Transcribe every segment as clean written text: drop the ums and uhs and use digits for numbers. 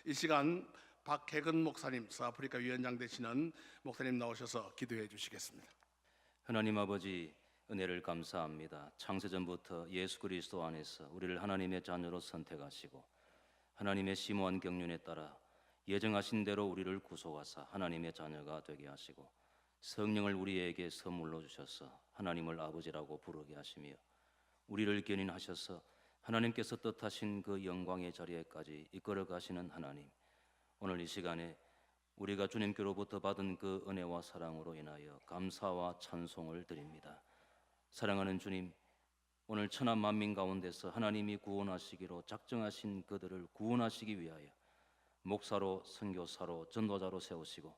이 시간 박혜근 목사님, 서아프리카 위원장 되시는 목사님 나오셔서 기도해 주시겠습니다. 하나님 아버지, 은혜를 감사합니다. 창세전부터 예수 그리스도 안에서 우리를 하나님의 자녀로 선택하시고 하나님의 심오한 경륜에 따라 예정하신 대로 우리를 구속하사 하나님의 자녀가 되게 하시고 성령을 우리에게 선물로 주셔서 하나님을 아버지라고 부르게 하시며 우리를 견인하셔서 하나님께서 뜻하신 그 영광의 자리에까지 이끌어 가시는 하나님, 오늘 이 시간에 우리가 주님께로부터 받은 그 은혜와 사랑으로 인하여 감사와 찬송을 드립니다. 사랑하는 주님, 오늘 천하 만민 가운데서 하나님이 구원하시기로 작정하신 그들을 구원하시기 위하여 목사로, 선교사로, 전도자로 세우시고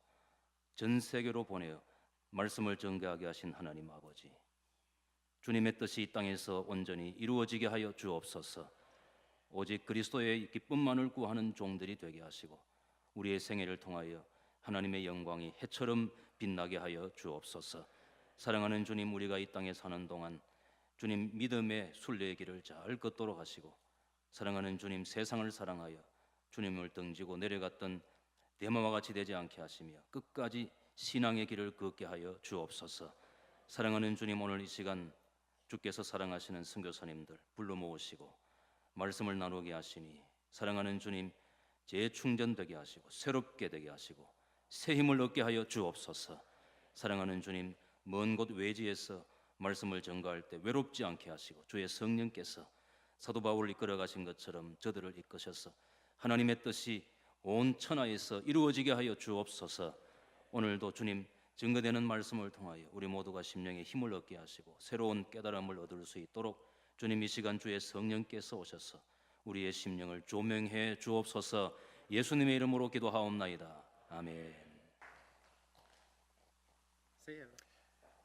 전 세계로 보내어 말씀을 전개하게 하신 하나님 아버지, 주님의 뜻이 이 땅에서 온전히 이루어지게 하여 주옵소서. 오직 그리스도의 기쁨만을 구하는 종들이 되게 하시고 우리의 생애를 통하여 하나님의 영광이 해처럼 빛나게 하여 주옵소서. 사랑하는 주님, 우리가 이 땅에 사는 동안 주님 믿음의 순례의 길을 잘 걷도록 하시고, 사랑하는 주님, 세상을 사랑하여 주님을 등지고 내려갔던 대마와 같이 되지 않게 하시며 끝까지 신앙의 길을 걷게 하여 주옵소서. 사랑하는 주님, 오늘 이 시간 주께서 사랑하시는 선교사님들 불러 모으시고 말씀을 나누게 하시니 사랑하는 주님, 재충전되게 하시고 새롭게 되게 하시고 새 힘을 얻게 하여 주옵소서. 사랑하는 주님, 먼 곳 외지에서 말씀을 전가할 때 외롭지 않게 하시고 주의 성령께서 사도 바울을 이끌어 가신 것처럼 저들을 이끄셔서 하나님의 뜻이 온 천하에서 이루어지게 하여 주옵소서. 오늘도 주님 증거되는 말씀을 통하여 우리 모두가 심령에 힘을 얻게 하시고 새로운 깨달음을 얻을 수 있도록 주님 이 시간 주의 성령께서 오셔서 우리의 심령을 조명해 주옵소서. 예수님의 이름으로 기도하옵나이다. 아멘.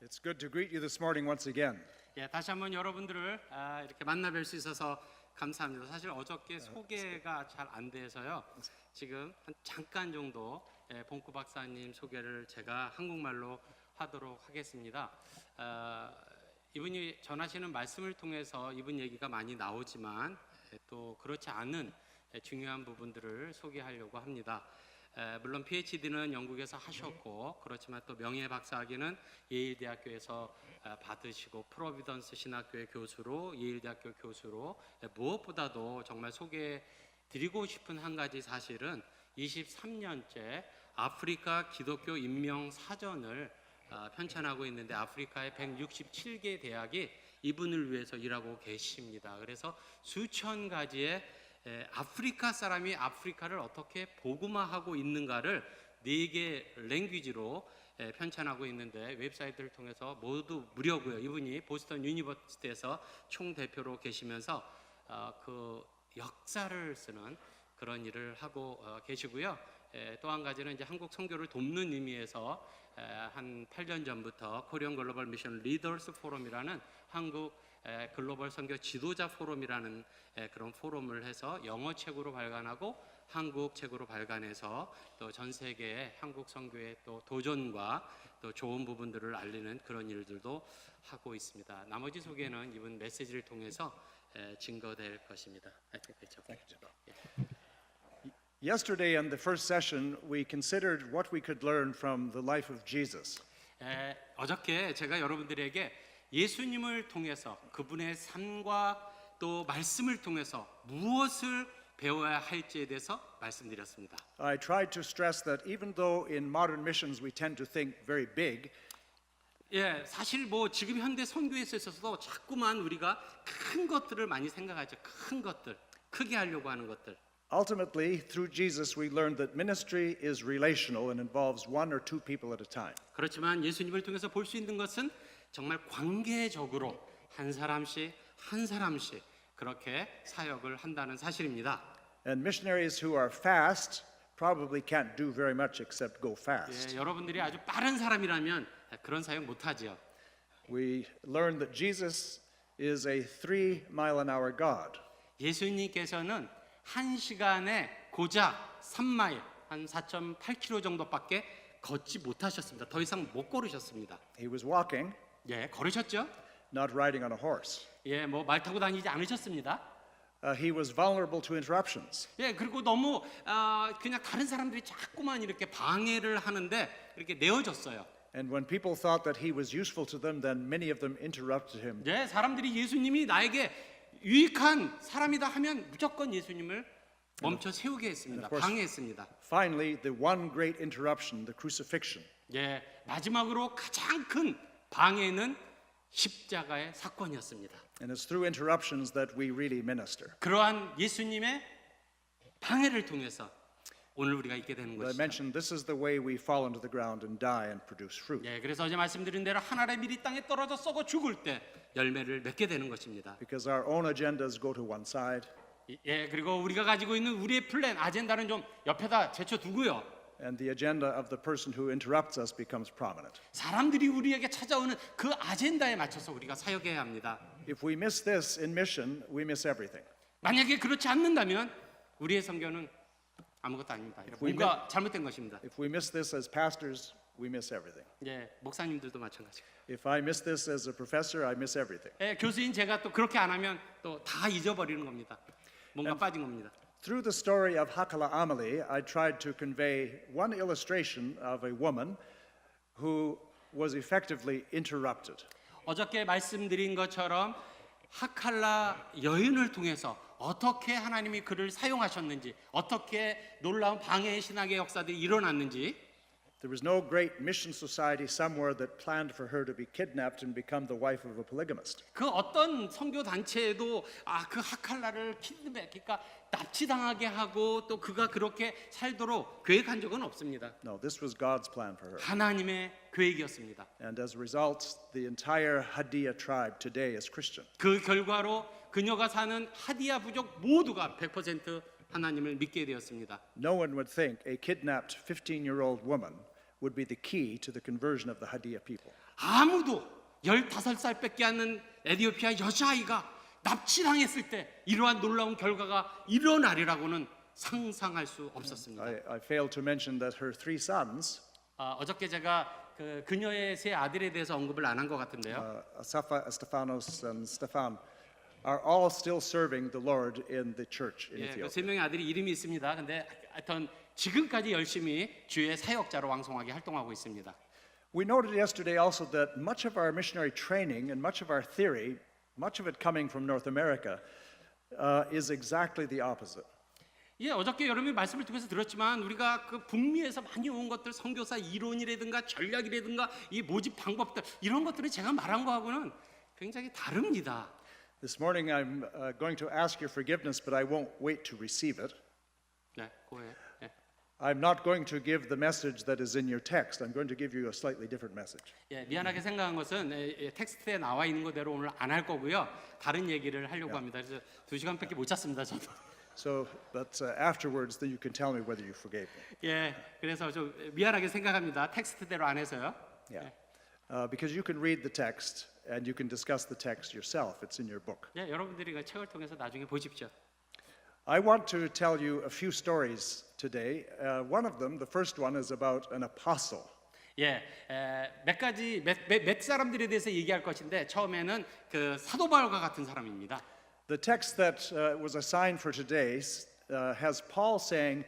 It's good to greet you this morning once again. 예, 다시 한번 여러분들을 이렇게 만나뵐 수 있어서 감사합니다. 사실 어저께 소개가 잘 안 돼서요. 지금 한 잠깐 정도 봉구 박사님 소개를 제가 한국말로 하도록 하겠습니다. 이분이 전하시는 말씀을 통해서 이분 얘기가 많이 나오지만 또 그렇지 않은 중요한 부분들을 소개하려고 합니다. 물론 PhD는 영국에서 하셨고 그렇지만 또 명예 박사학위는 예일대학교에서 받으시고 프로비던스 신학교의 교수로 예일대학교 교수로 무엇보다도 정말 소개드리고 싶은 한 가지 사실은 23년째 아프리카 기독교 인명 사전을 편찬하고 있는데 아프리카의 167개 대학이 이분을 위해서 일하고 계십니다. 그래서 수천 가지의 아프리카 사람이 아프리카를 어떻게 복음화하고 있는가를 4개 랭귀지로 편찬하고 있는데 웹사이트를 통해서 모두 무료고요. 이분이 보스턴 유니버시티에서 총대표로 계시면서 그 역사를 쓰는 그런 일을 하고 계시고요. 또 한 가지는 이제 한국 선교를 돕는 의미에서 한 8년 전부터 코리안 글로벌 미션 리더스 포럼이라는 한국 글로벌 선교 지도자 포럼이라는 그런 포럼을 해서 영어 책으로 발간하고 한국 책으로 발간해서 또 전 세계에 한국 선교의 또 도전과 또 좋은 부분들을 알리는 그런 일들도 하고 있습니다. 나머지 소개는 이번 메시지를 통해서 증거될 것입니다. 그렇죠? Yesterday in the first session, we considered what we could learn from the life of Jesus. 어저께 제가 여러분들에게 예수님을 통해서 그분의 삶과 또 말씀을 통해서 무엇을 배워야 할지에 대해서 말씀드렸습니다. I tried to stress that even though in modern missions we tend to think very big, 사실 뭐 지금 현대 선교에 있어서도 자꾸만 우리가 큰 것들을 많이 생각하죠. 큰 것들, 크게 하려고 하는 것들. ultimately through Jesus we learned that ministry is relational and involves one or two people at a time. 그렇지만 예수님을 통해서 볼 수 있는 것은 정말 관계적으로 한 사람씩 그렇게 사역을 한다는 사실입니다. And missionaries who are fast probably can't do very much except go fast. 여러분들이 아주 빠른 사람이라면 그런 사역 못하지요. We learned that Jesus is a 3-mile-an-hour God. 예수님께서는 한 시간에 고작 3마일, 한 4.8km 정도밖에 걷지 못하셨습니다. 더 이상 못 걸으셨습니다. He was walking, 걸으셨죠? not riding on a horse. 뭐 말 타고 다니지 않으셨습니다. he was vulnerable to interruptions. 예, 그리고 너무 그냥 다른 사람들이 자꾸만 이렇게 방해를 하는데 이렇게 내어줬어요. And when people thought that he was useful to them, then many of them interrupted him. 예, 사람들이 예수님이 나에게 유익한 사람이다 하면 무조건 예수님을 멈춰 세우게 했습니다. 방해했습니다. Finally, the one great interruption, the crucifixion. 예, 마지막으로 가장 큰 방해는 십자가의 사건이었습니다. And it's through interruptions that we really minister. 그러한 예수님의 방해를 통해서 오늘 우리가 있게 되는 I 것이죠. mentioned this is the way we fall into the ground and die and produce fruit. 예, 그래서 어제 말씀드린 대로 하나의 밀이 땅에 떨어져 썩어 죽을 때 열매를 맺게 되는 것입니다. Because our own agendas go to one side, 예, 그리고 우리가 가지고 있는 우리의 플랜, 아젠다는 좀 옆에다 제쳐두고요. and the agenda of the person who interrupts us becomes prominent. 사람들이 우리에게 찾아오는 그 아젠다에 맞춰서 우리가 사역해야 합니다. If we miss this in mission, we miss everything. 만약에 그렇지 않는다면 우리의 선교는 아무것도 아닙니다. 뭔가 잘못된 것입니다. If we miss this as pastors, we miss everything. 예, 목사님들도 마찬가지고. If I miss this as a professor, I miss everything. 예, 교수인 제가 또 그렇게 안 하면 또 다 잊어버리는 겁니다. 뭔가 빠진 겁니다. Through the story of Hakala Amali, I tried to convey one illustration of a woman who was effectively interrupted. 어저께 말씀드린 것처럼 하칼라 여인을 통해서 어떻게 하나님이 그를 사용하셨는지, 어떻게 놀라운 방해의 신학의 역사들이 일어났는지, There was no great mission society somewhere that planned for her to be kidnapped and become the wife of a polygamist. 그 어떤 선교 단체에도 그 하칼라를 킬드백, 그러니까 납치당하게 하고 또 그가 그렇게 살도록 계획한 적은 없습니다. No, this was God's plan for her. 하나님의 계획이었습니다. And as a result, the entire Hadiya tribe today is Christian. 그 결과로 그녀가 사는 하디야 부족 모두가 100% 하나님을 믿게 되었습니다. No one would think a kidnapped 15-year-old woman would be the key to the conversion of the Hadiya people. 아무도 15살밖에 않는 에티오피아 여자아이가 납치당했을 때 이러한 놀라운 결과가 일어나리라고는 상상할 수 없었습니다. I failed to mention that her three sons, 어저께 제가 그녀의 세 아들에 대해서 언급을 안 한 것 같은데요. Stephanos and Stephan, are all still serving the Lord in the church in 예, 그 Ethiopia. 세 명의 아들이 이름이 있습니다. 근데 하여튼 지금까지 열심히 주의 사역자로 왕성하게 활동하고 있습니다. We noted yesterday also that much of our missionary training and much of our theory, much of it coming from North America, is exactly the opposite. 예, 어저께 여러분이 말씀을 통해서 들었지만 우리가 그 북미에서 많이 온 것들, 선교사 이론이라든가 전략이라든가 이 모집 방법들 이런 것들은 제가 말한 거하고는 굉장히 다릅니다. This morning I'm going to ask your forgiveness, but I won't wait to receive it. 네, 그거예요. 예. I'm not going to give the message that is in your text. I'm going to give you a slightly different message. 예, 미안하게 생각한 것은 텍스트에 나와 있는 거대로 오늘 안 할 거고요. 다른 얘기를 하려고 합니다. 그래서 2시간밖에 못 잤습니다, 저도. So that afterwards, then you can tell me whether you forgave me. 예, 그래서 좀 미안하게 생각합니다. 텍스트대로 안 해서요. Yeah. Because you can read the text and you can discuss the text yourself. It's in your book. 예, 여러분들이 그 책을 통해서 나중에 보십시오. I want to tell you a few stories today. One of them, the first one, is about an apostle. 예, 몇 사람들에 대해서 얘기할 것인데 처음에는 그 사도 바울과 같은 사람입니다. The text that was assigned for today has Paul saying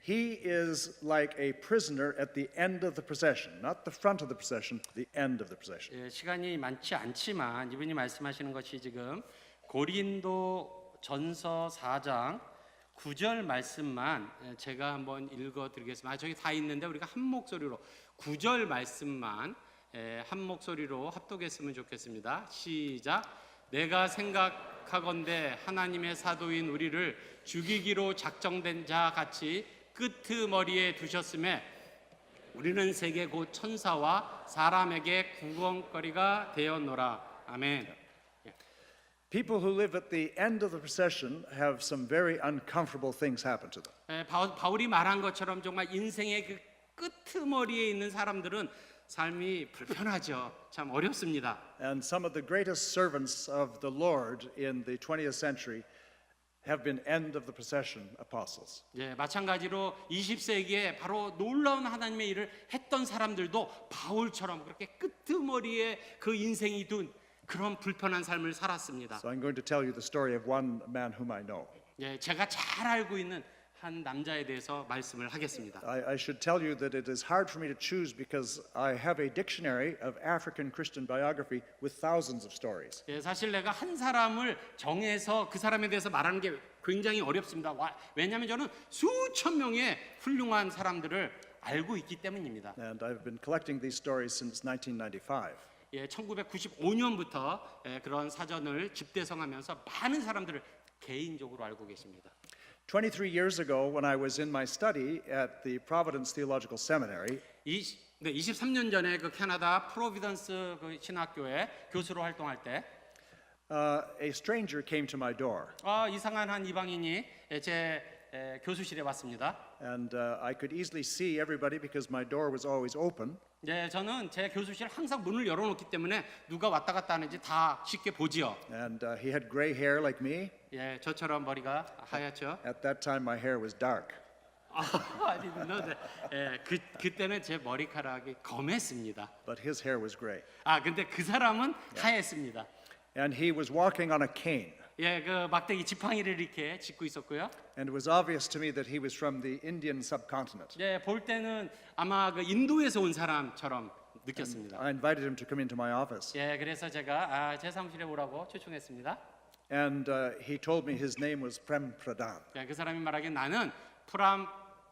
he is like a prisoner at the end of the procession, not the front of the procession, the end of the procession. 예, 시간이 많지 않지만 이분이 말씀하시는 것이 지금 고린도 전서 4장 9절 말씀만 제가 한번 읽어드리겠습니다. 저기 다 있는데 우리가 한 목소리로 9절 말씀만 한 목소리로 합독했으면 좋겠습니다. 시작. 내가 생각하건대 하나님의 사도인 우리를 죽이기로 작정된 자 같이 끄트머리에 두셨음에 우리는 세계 곧 천사와 사람에게 구경거리가 되었노라. 아멘. People who live at the end of the procession have some very uncomfortable things happen to them. 바울이 말한 것처럼 정말 인생의 그 끄트머리에 있는 사람들은 삶이 불편하죠. 참 어렵습니다. And some of the greatest servants of the Lord in the 20th century have been end of the procession apostles. 예, 마찬가지로 20세기에 바로 놀라운 하나님의 일을 했던 사람들도 바울처럼 그렇게 끄트머리에 그 인생이 둔 그런 불편한 삶을 살았습니다. So I'm going to tell you the story of one man whom I know. 예, 제가 잘 알고 있는 한 남자에 대해서 말씀을 하겠습니다. I should tell you that it is hard for me to choose because I have a dictionary of African Christian biography with thousands of stories. 예, 사실 내가 한 사람을 정해서 그 사람에 대해서 말하는 게 굉장히 어렵습니다. 왜냐하면 저는 수천 명의 훌륭한 사람들을 알고 있기 때문입니다. And I've been collecting these stories since 1995. 예, 1995년부터 그런 사전을 집대성하면서 많은 사람들을 개인적으로 알고 계십니다. 23 years ago, when I was in my study at the Providence Theological Seminary, 23년 전에 그 캐나다 프로비던스 그 신학교에 교수로 활동할 때 a stranger came to my door. 이상한 한 이방인이 제 교수실에 왔습니다. And I could easily see everybody because my door was always open. 네, 저는 제 교수실 항상 문을 열어놓기 때문에 누가 왔다 갔다 하는지 다 쉽게 보지요. And he had gray hair like me. 예, 저처럼 머리가 하얗죠. At that time, my hair was dark. 그때는 제 머리카락이 검했습니다. But his hair was gray. 근데 그 사람은 하였습니다. And he was walking on a cane. 예, 그 막대기 지팡이를 이렇게 짚고 있었고요. And it was obvious to me that he was from the Indian subcontinent. 예, 볼 때는 아마 그 인도에서 온 사람처럼 느꼈습니다. I invited him to come into my office. 예, 그래서 제가 제 사무실에 오라고 초청했습니다. And he told me his name was Prem Pradhan. 예, 그 사람이 말하기에 나는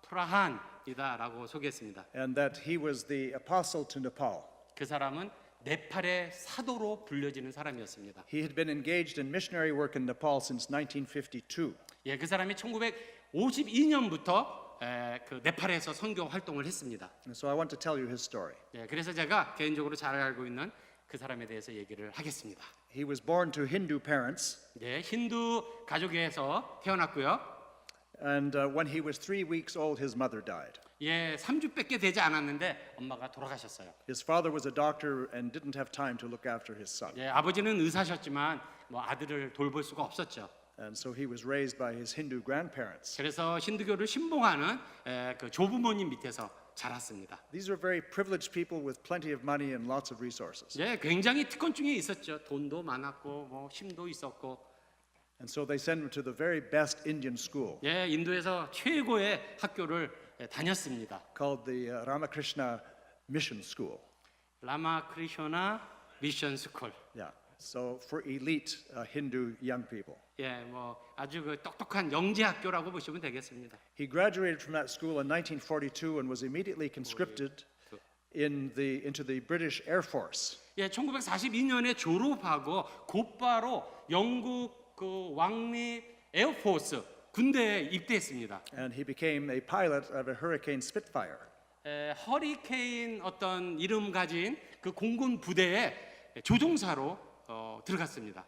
프라한이다라고 소개했습니다. And that he was the apostle to Nepal. 그 사람은 네팔의 사도로 불려지는 사람이었습니다. He had been engaged in missionary work in Nepal since 1952. 예, 그 사람이 1952년부터 그 네팔에서 선교 활동을 했습니다. And so I want to tell you his story. 예, 그래서 제가 개인적으로 잘 알고 있는 그 사람에 대해서 얘기를 하겠습니다. He was born to Hindu parents, 예, 힌두 가족에서 태어났고요. and when he was 3 weeks old, his mother died. 예, 3주밖에 되지 않았는데 엄마가 돌아가셨어요. His father was a doctor and didn't have time to look after his son. 예, 아버지는 의사셨지만 뭐 아들을 돌볼 수가 없었죠. And so he was raised by his Hindu grandparents. 그래서 힌두교를 신봉하는 그 조부모님 밑에서 자랐습니다. These were very privileged people with plenty of money and lots of resources. 예, 굉장히 특권층에 있었죠. 돈도 많았고 뭐 힘도 있었고. And so they sent him to the very best Indian school 예, 인도에서 최고의 학교를 다녔습니다. called the Ramakrishna Mission School. 라마크리쇼나 미션 스쿨. Yeah. So for elite Hindu young people. 예, 뭐 아주 그 똑똑한 영재 학교라고 보시면 되겠습니다. He graduated from that school in 1942 and was immediately conscripted into the British Air Force. 예, 1942년에 졸업하고 곧바로 영국 그 왕립 에어포스 군대에 입대했습니다. And he became a pilot of a Hurricane Spitfire. 허리케인 어떤 이름 가진 그 공군 부대에 조종사로 들어갔습니다.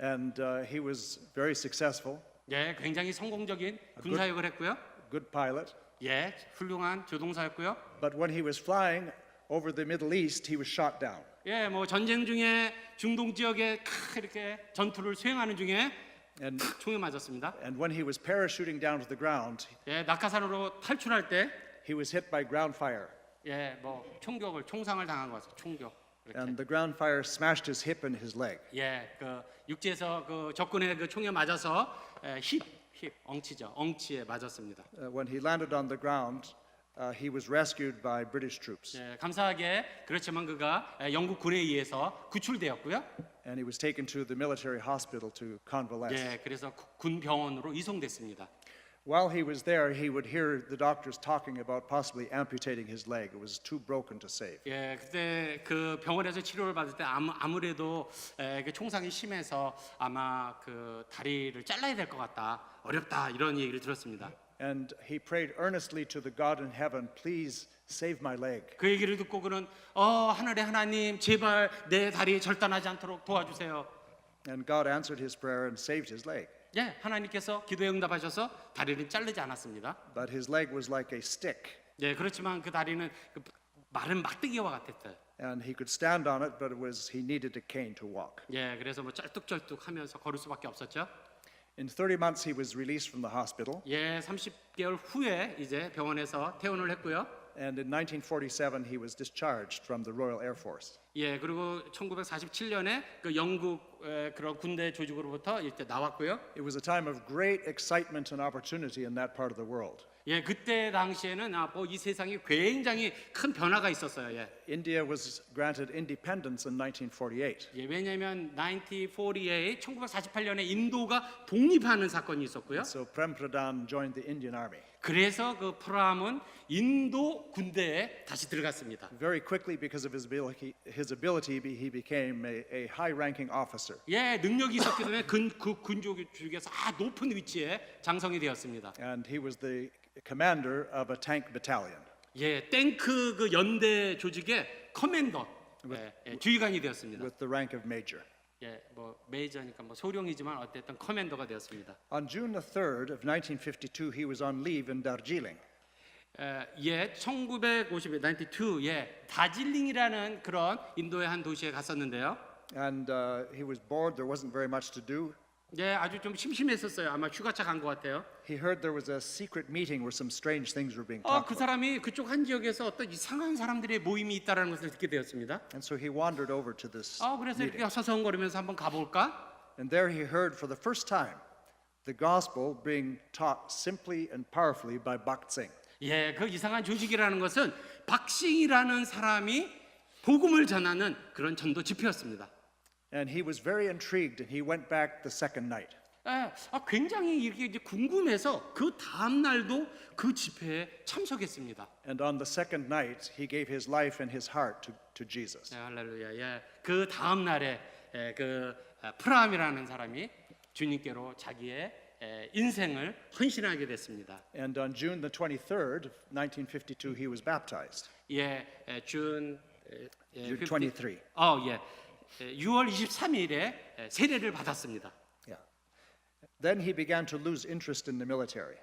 And he was very successful, 예, 굉장히 성공적인 군사역을 했고요. good pilot. 예, 훌륭한 조종사였고요. But when he was flying over the Middle East, he was shot down. 예, 뭐 전쟁 중에 중동 지역에 이렇게 전투를 수행하는 중에 And, 총에 맞았습니다. and when he was parachuting down to the ground, 예, 낙하산으로 탈출할 때 he was hit by ground fire. 예, 뭐 총상을 당한 것 같아요. 총격. 이렇게. And the ground fire smashed his hip and his leg. 예, 그 육지에서 그 적군의 그 총에 맞아서 힙 엉치죠. 엉치에 맞았습니다. When he landed on the ground, he was rescued by British troops. 예, 감사하게 그렇지만 그가 영국 군에 의해서 구출되었고요. And he was taken to the military hospital to convalesce. 예, 그래서 군 병원으로 이송됐습니다. While he was there, he would hear the doctors talking about possibly amputating his leg. It was too broken to save. 예, 그때 그 병원에서 치료를 받을 때 아무래도 그 총상이 심해서 아마 그 다리를 잘라야 될 것 같다, 어렵다 이런 얘기를 들었습니다. And he prayed earnestly to the God in heaven, please save my leg. 그 얘기를 듣고 그는 하늘의 하나님 제발 내 다리 절단하지 않도록 도와주세요. And God answered his prayer and saved his leg. 예, 하나님께서 기도에 응답하셔서 다리를 자르지 않았습니다. But his leg was like a stick. 예, 그렇지만 그 다리는 그 마른 막대기와 같았어요. And he could stand on it, but he needed a cane to walk. 예, 그래서 뭐 쩔뚝쩔뚝하면서 걸을 수밖에 없었죠. In 30 months, he was released from the hospital. 예, 30개월 후에 이제 병원에서 퇴원을 했고요. And in 1947, he was discharged from the Royal Air Force. 예, 그리고 1947년에 그 영국 그런 군대 조직으로부터 이때 나왔고요. It was a time of great excitement and opportunity in that part of the world. 예, 그때 당시에는 이 세상이 굉장히 큰 변화가 있었어요. 예. India was granted independence in 1948. 예, 왜냐하면 1948, 1948년에 인도가 독립하는 사건이 있었고요. So Prem Pradhan joined the Indian Army. 그래서 그 프람은 인도 군대에 다시 들어갔습니다. Very quickly, because of his ability, he became a high-ranking officer. 예, 능력이 있었기 때문에 그 군족에서 높은 위치에 장성이 되었습니다. And he was the commander of a tank battalion. 예, 탱크 그 연대 조직의 커맨더, 지휘관이 되었습니다. With the rank of major. 예, 뭐 메이저니까 뭐 소령이지만 어쨌든 커맨더가 되었습니다. On June the 3rd of 1952, he was on leave in Darjeeling. 예, 1952, 예, 다질링이라는 그런 인도의 한 도시에 갔었는데요. And he was bored. There wasn't very much to do. 예, 아주 좀 심심했었어요. 아마 휴가차 간 것 같아요. He heard there was a secret meeting where some strange things were being talked 그 about. 사람이 그쪽 한 지역에서 어떤 이상한 사람들의 모임이 있다라는 것을 듣게 되었습니다. And so he wandered over to this 그래서 meeting. 이렇게 서성거리면서 한번 가볼까? And there he heard for the first time the gospel being taught simply and powerfully by Bhakt Singh. 예, 그 이상한 조직이라는 것은 박싱이라는 사람이 복음을 전하는 그런 전도 집회였습니다. And he was very intrigued, and he went back the second night. 굉장히 이렇게 이제 궁금해서 그 다음 날도 그 집회에 참석했습니다. And on the second night, he gave his life and his heart to Jesus. 할렐루야. 예, 그 다음 날에 그 프람이라는 사람이 주님께로 자기의 인생을 헌신하게 됐습니다. And on June the 23rd of 1952, he was baptized. 예, 준 June 23. 예. 6월 23일에 세례를 받았습니다. Yeah. Then he began to lose interest in the military,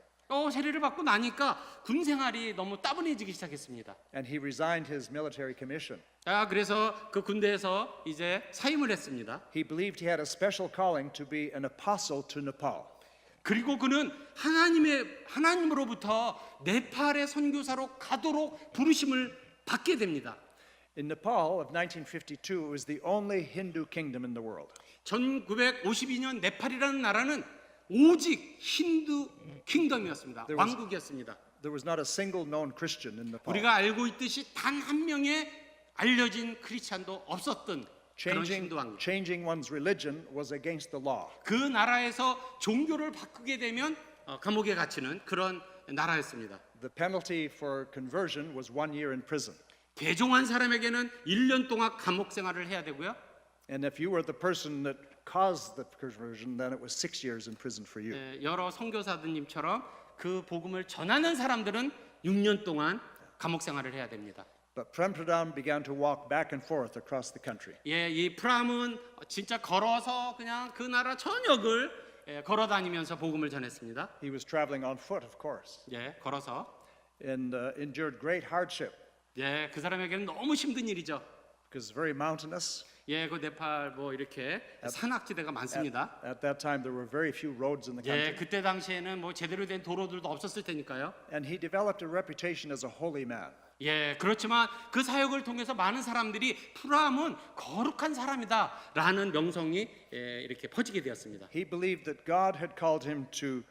세례를 받고 나니까 군 생활이 너무 따분해지기 시작했습니다. and he resigned his military commission. 그래서 그 군대에서 이제 사임을 했습니다. He believed he had a special calling to be an apostle to Nepal. 그리고 그는 하나님으로부터 네팔의 선교사로 가도록 부르심을 받게 됩니다. In Nepal of 1952, it was the only Hindu kingdom in the world. 1952년 네팔이라는 나라는 오직 힌두 킹덤이었습니다. There was- 왕국이었습니다. There was not a single known Christian in Nepal. 우리가 알고 있듯이 단 한 명의 알려진 크리스찬도 없었던 그런 힌두 왕국. Changing one's religion was against the law. 그 나라에서 종교를 바꾸게 되면 감옥에 갇히는 그런 나라였습니다. The penalty for conversion was 1 year in prison. 개종한 사람에게는 1년 동안 감옥 생활을 해야 되고요. And if you were the person that caused the conversion, then it was 6 years in prison for you. 여러 선교사들님처럼 그 복음을 전하는 사람들은 6년 동안 감옥 생활을 해야 됩니다. But Prem Pradhan began to walk back and forth across the country. 예, 이 프람은 진짜 걸어서 그냥 그 나라 전역을 걸어 다니면서 복음을 전했습니다. He was traveling on foot, of course, 예, 걸어서. and endured great hardship 예, 그 사람에게는 너무 힘든 일이죠. because it's very mountainous. 예, 그 네팔 뭐 이렇게 산악지대가 많습니다. At that time, there were very few roads in the 예, country. 그때 당시에는 뭐 제대로 된 도로들도 없었을 테니까요. And he developed a reputation as a holy man. 예, 그렇지만 그 사역을 통해서 많은 사람들이 프람은 거룩한 사람이다라는 명성이 이렇게 퍼지게 되었습니다. He believed that God had called him to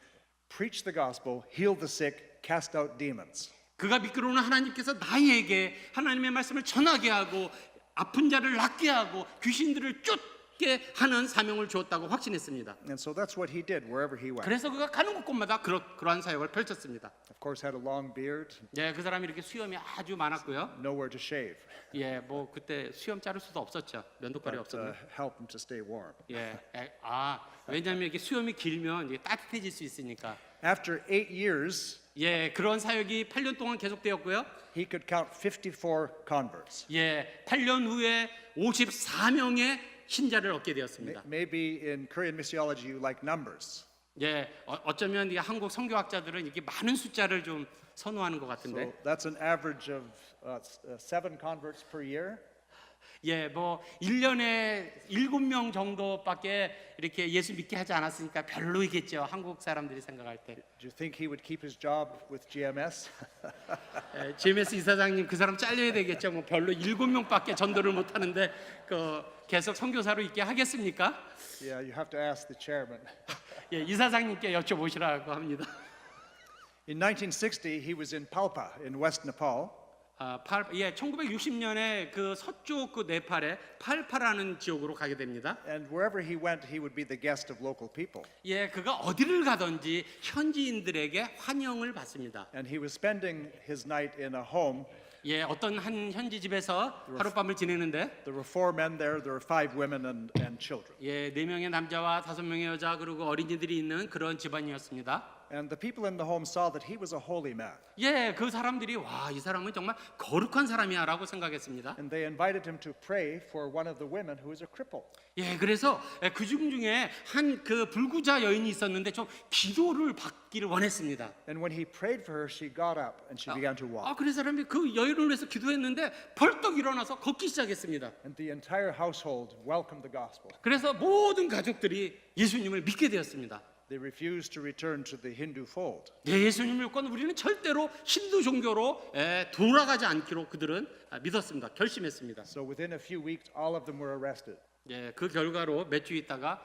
preach the gospel, heal the sick, cast out demons. 그가 믿기로는 하나님께서 나에게 하나님의 말씀을 전하게 하고 아픈 자를 낫게 하고 귀신들을 쫓게 하는 사명을 주었다고 확신했습니다. And so that's what he did wherever he went. 그래서 그가 가는 곳곳마다 그러한 사역을 펼쳤습니다. Of course, had a long beard, 예, 그 사람이 이렇게 수염이 아주 많았고요. nowhere to shave, 예, 뭐 그때 수염 자를 수도 없었죠. 면도칼이 but 없었는데. help him to stay warm. 예, 왜냐하면 이게 수염이 길면 이게 따뜻해질 수 있으니까. After 8 years, 예, 그런 사역이 8년 동안 계속되었고요. he could count 54 converts. 예, 8년 후에 54명의 신자를 얻게 되었습니다. Maybe in Korean missiology you like numbers. 예, 어쩌면 이 한국 선교학자들은 이렇게 많은 숫자를 좀 선호하는 것 So 같은데, that's an average of 7 converts per year. 예, 뭐 1년에 7명 정도밖에 이렇게 예수 믿게 하지 않았으니까 별로이겠죠. 한국 사람들이 생각할 때. Do you think he would keep his job with GMS? GMS 이사장님 그 사람 잘려야 되겠죠. 뭐 별로 7명밖에 전도를 못 하는데 그 계속 선교사로 있게 하겠습니까? Yeah, you have to ask the chairman. 예, 이사장님께 여쭤보시라고 합니다. In 1960, he was in Palpa in West Nepal. 1960년에 그 서쪽 그 네팔의 팔파라는 지역으로 가게 됩니다. And wherever he went, he would be the guest of local people. 예, 그가 어디를 가든지 현지인들에게 환영을 받습니다. And he was spending his night in a home. 예, 어떤 한 현지 집에서 하룻밤을 지내는데 There were 4 men there. There were 5 women and children. 예, 4명의 남자와 5명의 여자 그리고 어린이들이 있는 그런 집안이었습니다. And the people in the home saw that he was a holy man. 예, 그 사람들이 와, 이 사람은 정말 거룩한 사람이야라고 생각했습니다. And they invited him to pray for one of the women who was a cripple. 예, 그래서 그 중에 한 그 불구자 여인이 있었는데 좀 기도를 받기를 원했습니다. And when he prayed for her, she got up and she began to walk. 그래서 사람이 그 여인을 위해서 기도했는데 벌떡 일어나서 걷기 시작했습니다. And the entire household welcomed the gospel. 그래서 모든 가족들이 예수님을 믿게 되었습니다. They refused to return to the Hindu fold. 네, 예수님을 믿고 우리는 절대로 힌두 종교로 돌아가지 않기로 그들은 믿었습니다. 결심했습니다. So within a few weeks, all of them were arrested. 예, 그 결과로 몇 주 있다가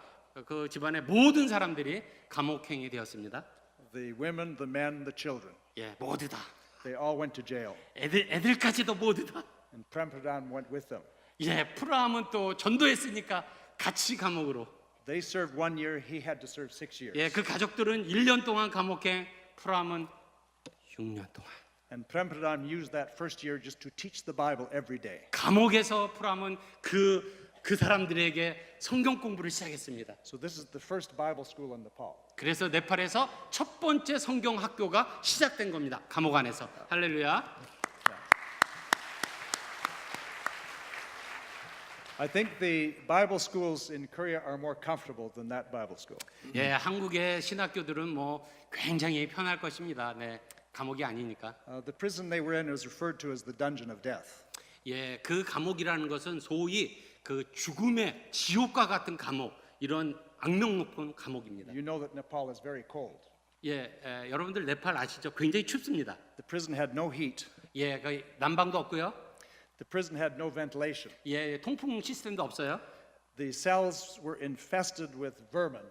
그 집안의 모든 사람들이 감옥행이 되었습니다. The women, the men, the children, 예, 모두 다. they all went to jail. 애들까지도 모두 다. And Prem Pradhan went with them. 예, 프라함은 또 전도했으니까 같이 감옥으로. They served 1 year, he had to serve 6 years. 예, 그 가족들은 1년 동안 감옥행, 프라함은 6년 동안. And Prem Pradhan used that first year just to teach the Bible every day. 감옥에서 프라함은 그 사람들에게 성경 공부를 시작했습니다. So this is the first Bible school in Nepal. 그래서 네팔에서 첫 번째 성경 학교가 시작된 겁니다. 감옥 안에서. 할렐루야. I think the Bible schools in Korea are more comfortable than that Bible school. 예, 한국의 신학교들은 뭐 굉장히 편할 것입니다. 네, 감옥이 아니니까. The prison they were in was referred to as the dungeon of death. 예, 그 감옥이라는 것은 소위 그 죽음의 지옥과 같은 감옥, 이런 악명 높은 감옥입니다. You know that Nepal is very cold. 예, 여러분들 네팔 아시죠? 굉장히 춥습니다. The prison had no heat. 예, 그 난방도 없고요. The prison had no ventilation. 예, 통풍 시스템도 없어요. The cells were infested with vermin,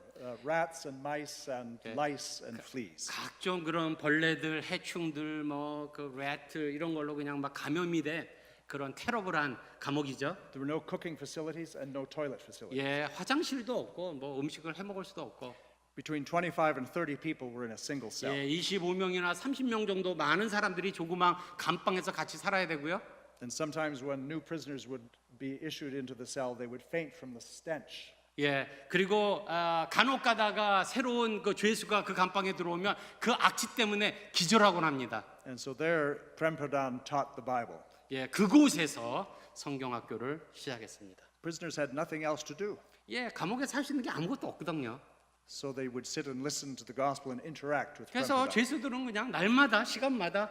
rats and mice and lice and fleas. 각종 그런 벌레들, 해충들, 뭐 그 래트 이런 걸로 그냥 막 감염이 돼 그런 테러블한 감옥이죠. There were no cooking facilities and no toilet facilities. 예, 화장실도 없고 뭐 음식을 해 먹을 수도 없고. Between 25 and 30 people were in a single cell. 예, 25명이나 30명 정도 많은 사람들이 조그만 감방에서 같이 살아야 되고요. And sometimes when new prisoners would be issued into the cell, they would faint from the stench. 예, 그리고 간혹 가다가 새로운 그 죄수가 그 감방에 들어오면 그 악취 때문에 기절하곤 합니다. And so there, Prem Pradhan taught the Bible. 예, 그곳에서 성경학교를 시작했습니다. Prisoners had nothing else to do. 예, 감옥에 살 수 있는 게 아무것도 없거든요. So they would sit and listen to the gospel and interact with Prem 그래서 Pradhan. 죄수들은 그냥 날마다 시간마다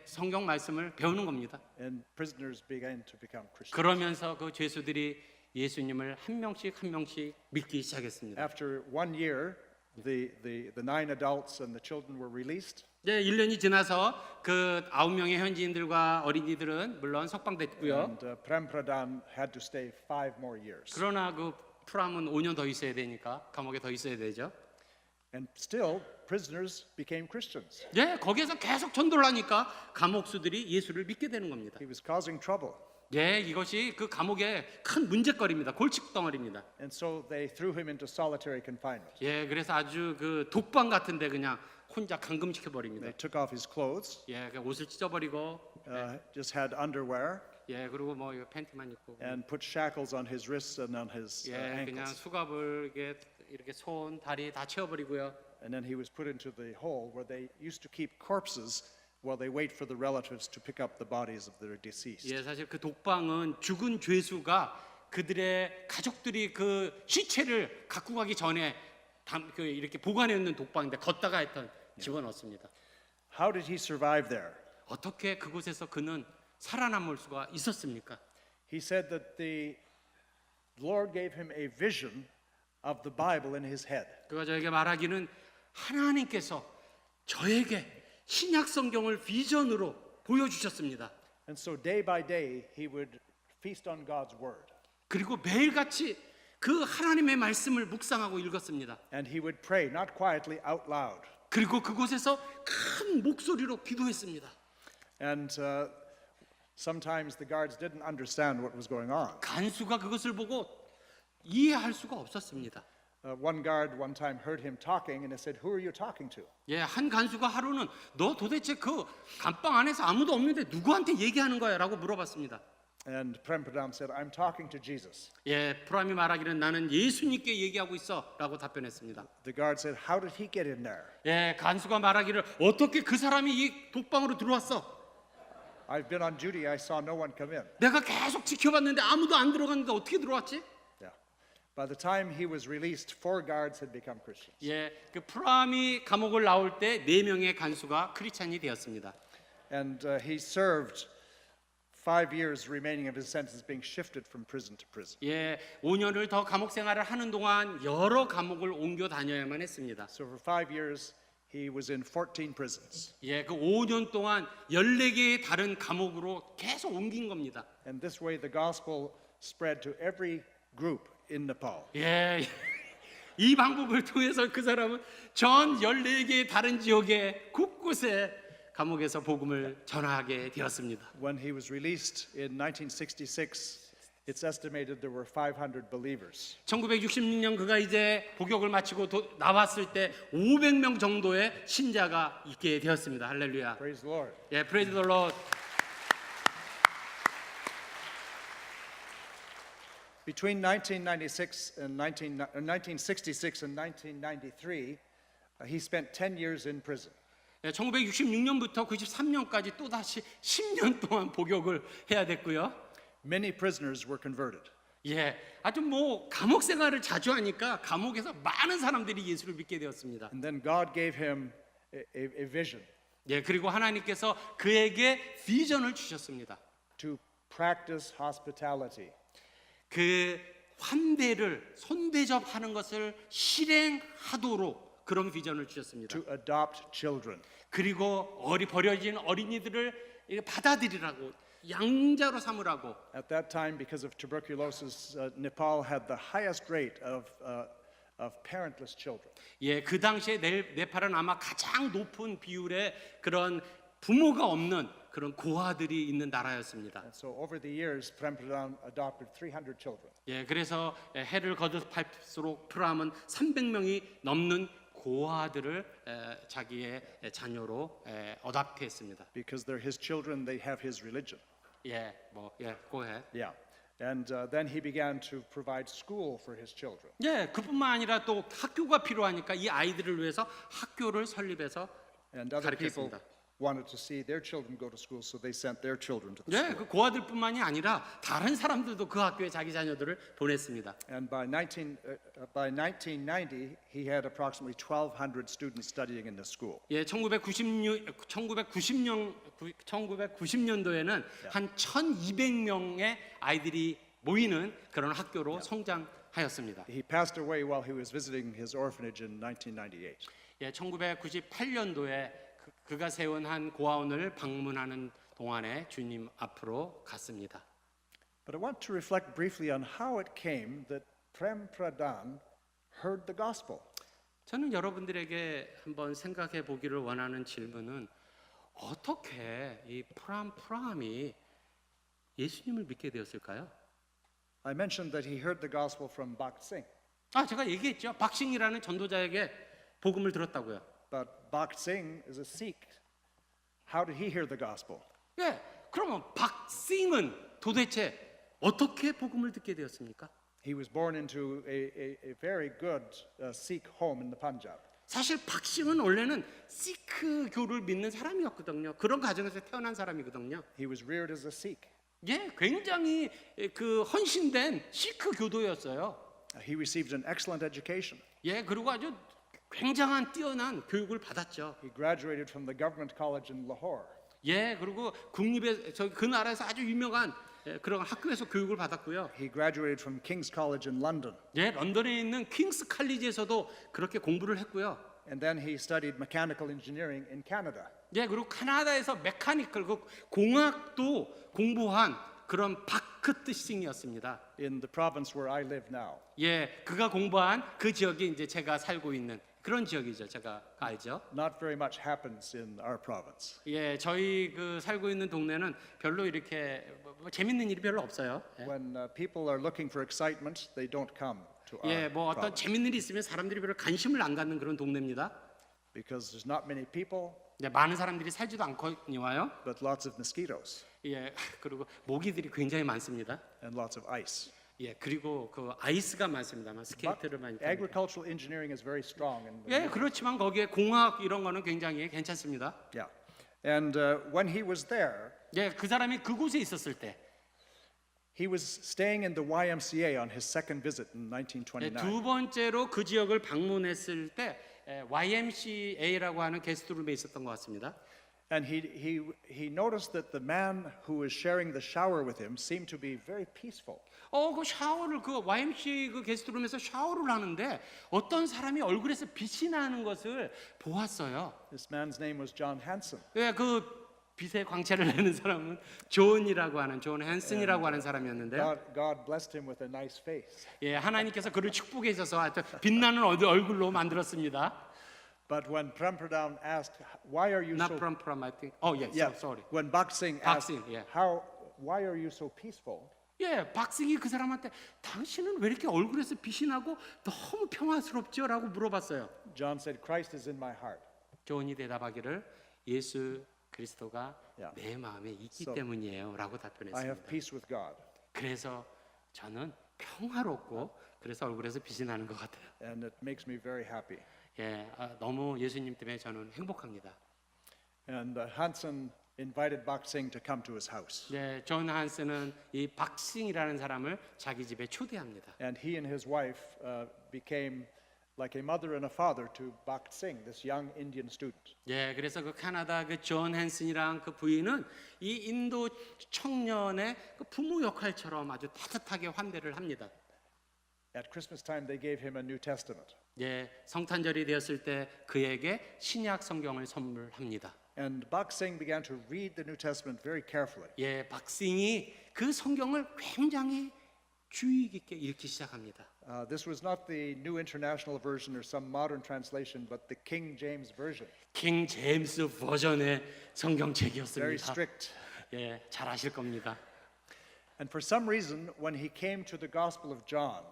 성경 말씀을 배우는 겁니다. And prisoners began to become Christians. 그러면서 그 죄수들이 예수님을 한 명씩 믿기 시작했습니다. After 1 year, the 9 adults and the children were released. 이제 1년이 지나서 그 9명의 현지인들과 어린이들은 물론 석방됐고요. And Prem Pradhan had to stay 5 more years. 그러나 그 프람은 5년 더 있어야 되니까 감옥에 더 있어야 되죠. And still, prisoners became Christians. 예, 거기에서 계속 전도를 하니까 감옥수들이 예수를 믿게 되는 겁니다. He was causing trouble. 예, 이것이 그 감옥의 큰 문제거리입니다. 골칫덩어리입니다. And so they threw him into solitary confinement. 예, 그래서 아주 그 독방 같은데 그냥 혼자 감금시켜 버립니다. They took off his clothes, 예, 그 옷을 찢어버리고, just had underwear, 예, 그리고 뭐 이거 팬티만 입고, and put shackles on his wrists and on his 예, 그냥 ankles. 수갑을 이렇게 손, 다리 다 채워버리고요. And then he was put into the hole where they used to keep corpses while they wait for the relatives to pick up the bodies of their deceased. 예, 사실 그 독방은 죽은 죄수가 그들의 가족들이 그 시체를 갖고 가기 전에 이렇게 보관해 놓는 독방인데 걷다가 했던 집어넣습니다. How did he survive there? 어떻게 그곳에서 그는 살아남을 수가 있었습니까? he said that the Lord gave him a vision of the Bible in his head. 그가 저에게 말하기는 하나님께서 저에게 신약 성경을 비전으로 보여주셨습니다. And so day by day he would feast on God's word. 그리고 매일같이 그 하나님의 말씀을 묵상하고 읽었습니다. And he would pray, not quietly, out loud. 그리고 그곳에서 큰 목소리로 기도했습니다. And sometimes the guards didn't understand what was going on. 간수가 그것을 보고 이해할 수가 없었습니다. One guard one time heard him talking and he said, "Who are you talking to?" 예, 한 간수가 하루는 너 도대체 그 감방 안에서 아무도 없는데 누구한테 얘기하는 거야라고 물어봤습니다. And Prem Pradhan said, "I'm talking to Jesus." 예, 프람이 말하기는 나는 예수님께 얘기하고 있어라고 답변했습니다. The guard said, "How did he get in there?" 예, 간수가 말하기를 어떻게 그 사람이 이 독방으로 들어왔어? I've been on duty. I saw no one come in. 내가 계속 지켜봤는데 아무도 안 들어갔는데 어떻게 들어왔지? Yeah. By the time he was released, 4 guards had become Christians. 예, 그 프람이 감옥을 나올 때 4명의 간수가 크리스찬이 되었습니다. And he served 5 years remaining of his sentence, being shifted from prison to prison. 예, 5년을 더 감옥 생활을 하는 동안 여러 감옥을 옮겨 다녀야만 했습니다. So for 5 years, he was in 14 prisons. 예, 그 5년 동안 14개의 다른 감옥으로 계속 옮긴 겁니다. And this way, the gospel spread to every group in Nepal. 예, 이 방법을 통해서 그 사람은 전 14개의 다른 지역의 곳곳에 감옥에서 복음을 전하게 되었습니다. When he was released in 1966, it's estimated there were 500 believers. 1966년 그가 이제 복역을 마치고 나왔을 때 500명 정도의 신자가 있게 되었습니다. 할렐루야. Praise the Lord. 예, 프레이즈 더 로드. Between 1966 and 1993, he spent 10 years in prison. 1966년부터 93년까지 또 다시 10년 동안 복역을 해야 됐고요. Many prisoners were converted. 예, 아주 뭐 감옥 생활을 자주 하니까 감옥에서 많은 사람들이 예수를 믿게 되었습니다. And then God gave him a vision 예, 그리고 하나님께서 그에게 비전을 주셨습니다. to practice hospitality. 그 환대를 손대접하는 것을 실행하도록 그런 비전을 주셨습니다. To adopt children. 그리고 버려진 어린이들을 받아들이라고 양자로 삼으라고. At that time, because of tuberculosis, Nepal had the highest rate of parentless children. 예, 그 당시에 네팔은 아마 가장 높은 비율의 그런 부모가 없는 그런 고아들이 있는 나라였습니다. And so over the years, Prem Pradhan adopted 300 children. 예, 그래서 해를 거듭할수록 프람은 300명이 넘는 고아들을 자기의 자녀로 어답트했습니다. Because they're his children, they have his religion. 예, go ahead. Yeah. And then he began to provide school for his children. 예, 그뿐만 아니라 또 학교가 필요하니까 이 아이들을 위해서 학교를 설립해서 And other people 가르쳤습니다. wanted to see their children go to school, so they sent their children to the 예, school. 그 고아들뿐만이 아니라 다른 사람들도 그 학교에 자기 자녀들을 보냈습니다. And by 1990, he had approximately 1,200 students studying in this school. 예, 1990년도에는 한 1,200명의 아이들이 모이는 그런 학교로 성장하였습니다. He passed away while he was visiting his orphanage in 1998. 예, 1998년도에 그가 세운 한 고아원을 방문하는 동안에 주님 앞으로 갔습니다. But I want to reflect briefly on how it came that Prem Pradhan heard the gospel. 저는 여러분들에게 한번 생각해 보기를 원하는 질문은 어떻게 이 프람이 예수님을 믿게 되었을까요? I mentioned that he heard the gospel from Bhakt Singh. 제가 얘기했죠. 박싱이라는 전도자에게 복음을 들었다고요. But Bhakt Singh is a Sikh. How did he hear the gospel? 예, 그러면 박싱은 도대체 어떻게 복음을 듣게 되었습니까? He was born into a very good Sikh home in the Punjab. 사실 박싱은 원래는 시크교를 믿는 사람이었거든요. 그런 가정에서 태어난 사람이거든요. He was reared as a Sikh. 예, 굉장히 그 헌신된 시크 교도였어요. He received an excellent education. 예, 그리고 아주 굉장한 뛰어난 교육을 받았죠. He graduated from the government college in Lahore. 예, 그리고 국립의 그 나라에서 아주 유명한 그런 학교에서 교육을 받았고요. He graduated from King's College in London, 예, 런던에 있는 킹스 칼리지에서도 그렇게 공부를 했고요. and then he studied mechanical engineering in Canada. 예, 그리고 카나다에서 메카니컬 그 공학도 공부한 그런 바크트싱이었습니다. In the province where I live now. 예, 그가 공부한 그 지역이 이제 제가 살고 있는 그런 지역이죠. 제가 알죠. Not very much happens in our province. 예, 저희 그 살고 있는 동네는 별로 이렇게 뭐 재밌는 일이 별로 없어요. 예. When people are looking for excitement, they don't come to our 예, 뭐 어떤 province 재밌는 일이 있으면 사람들이 별로 관심을 안 갖는 그런 동네입니다. because there's not many people, 예, 많은 사람들이 살지도 않거니와요. but lots of mosquitoes 예, 그리고 모기들이 굉장히 많습니다. and lots of ice. 예, 그리고 그 아이스가 많습니다만 But 스케이트를 많이 탑니다. agricultural engineering is very strong. In 예, 그렇지만 거기에 공학 이런 거는 굉장히 괜찮습니다. yeah, and when he was there, 예, 그 사람이 그곳에 있었을 때 he was staying in the YMCA on his second visit in 예, 1929. 두 번째로 그 지역을 방문했을 때 YMCA라고 하는 게스트룸에 있었던 것 같습니다. And he noticed that the man who was sharing the shower with him seemed to be very peaceful. 그 샤워를 그 YMCA 그 게스트룸에서 샤워를 하는데 어떤 사람이 얼굴에서 빛이 나는 것을 보았어요. This man's name was John Hanson. 예, 그 빛의 광채를 내는 사람은 존 헨슨이라고 하는 사람이었는데요. God blessed him with a nice face. 예, 하나님께서 그를 축복해 주셔서 하여튼 빛나는 얼굴로 만들었습니다. But when Prempradown asked, "Why are you Not so?" from I think. Oh yes, Yeah, sorry. when Baksing asked, Baksing, yeah. Why are you so peaceful?" 예, 박승이 그 사람한테 당신은 왜 이렇게 얼굴에서 빛이 나고 너무 평화스럽죠?라고 물어봤어요. John said, "Christ is in my heart." 존이 대답하기를 예수 그리스도가 Yeah. 내 마음에 있기 So, 때문이에요라고 I have 답변했습니다. peace with God, 그래서 저는 평화롭고 그래서 얼굴에서 빛이 나는 것 같아요. and it makes me very happy. 예, 너무 예수님 때문에 저는 행복합니다. And Hanson invited Baksing to come to his house, 네, 존 한스는 이 박싱이라는 사람을 자기 집에 초대합니다. and he and his wife became like a mother and a father to Baksing, this young Indian student. 예, 그래서 그 캐나다 그 존 헨슨이랑 그 부인은 이 인도 청년의 그 부모 역할처럼 아주 따뜻하게 환대를 합니다. At Christmas time, they gave him a New Testament. 예, 성탄절이 되었을 때 그에게 신약 성경을 선물합니다. And Baksing began to read the New Testament very carefully. 예, 박싱이 그 성경을 굉장히 주의 깊게 읽기 시작합니다. This was not the New International Version or some modern translation, but the King James Version. 킹 제임스 버전의 Very 성경책이었습니다. strict. 예, 잘 아실 겁니다. And for some reason, when he came to the Gospel of John,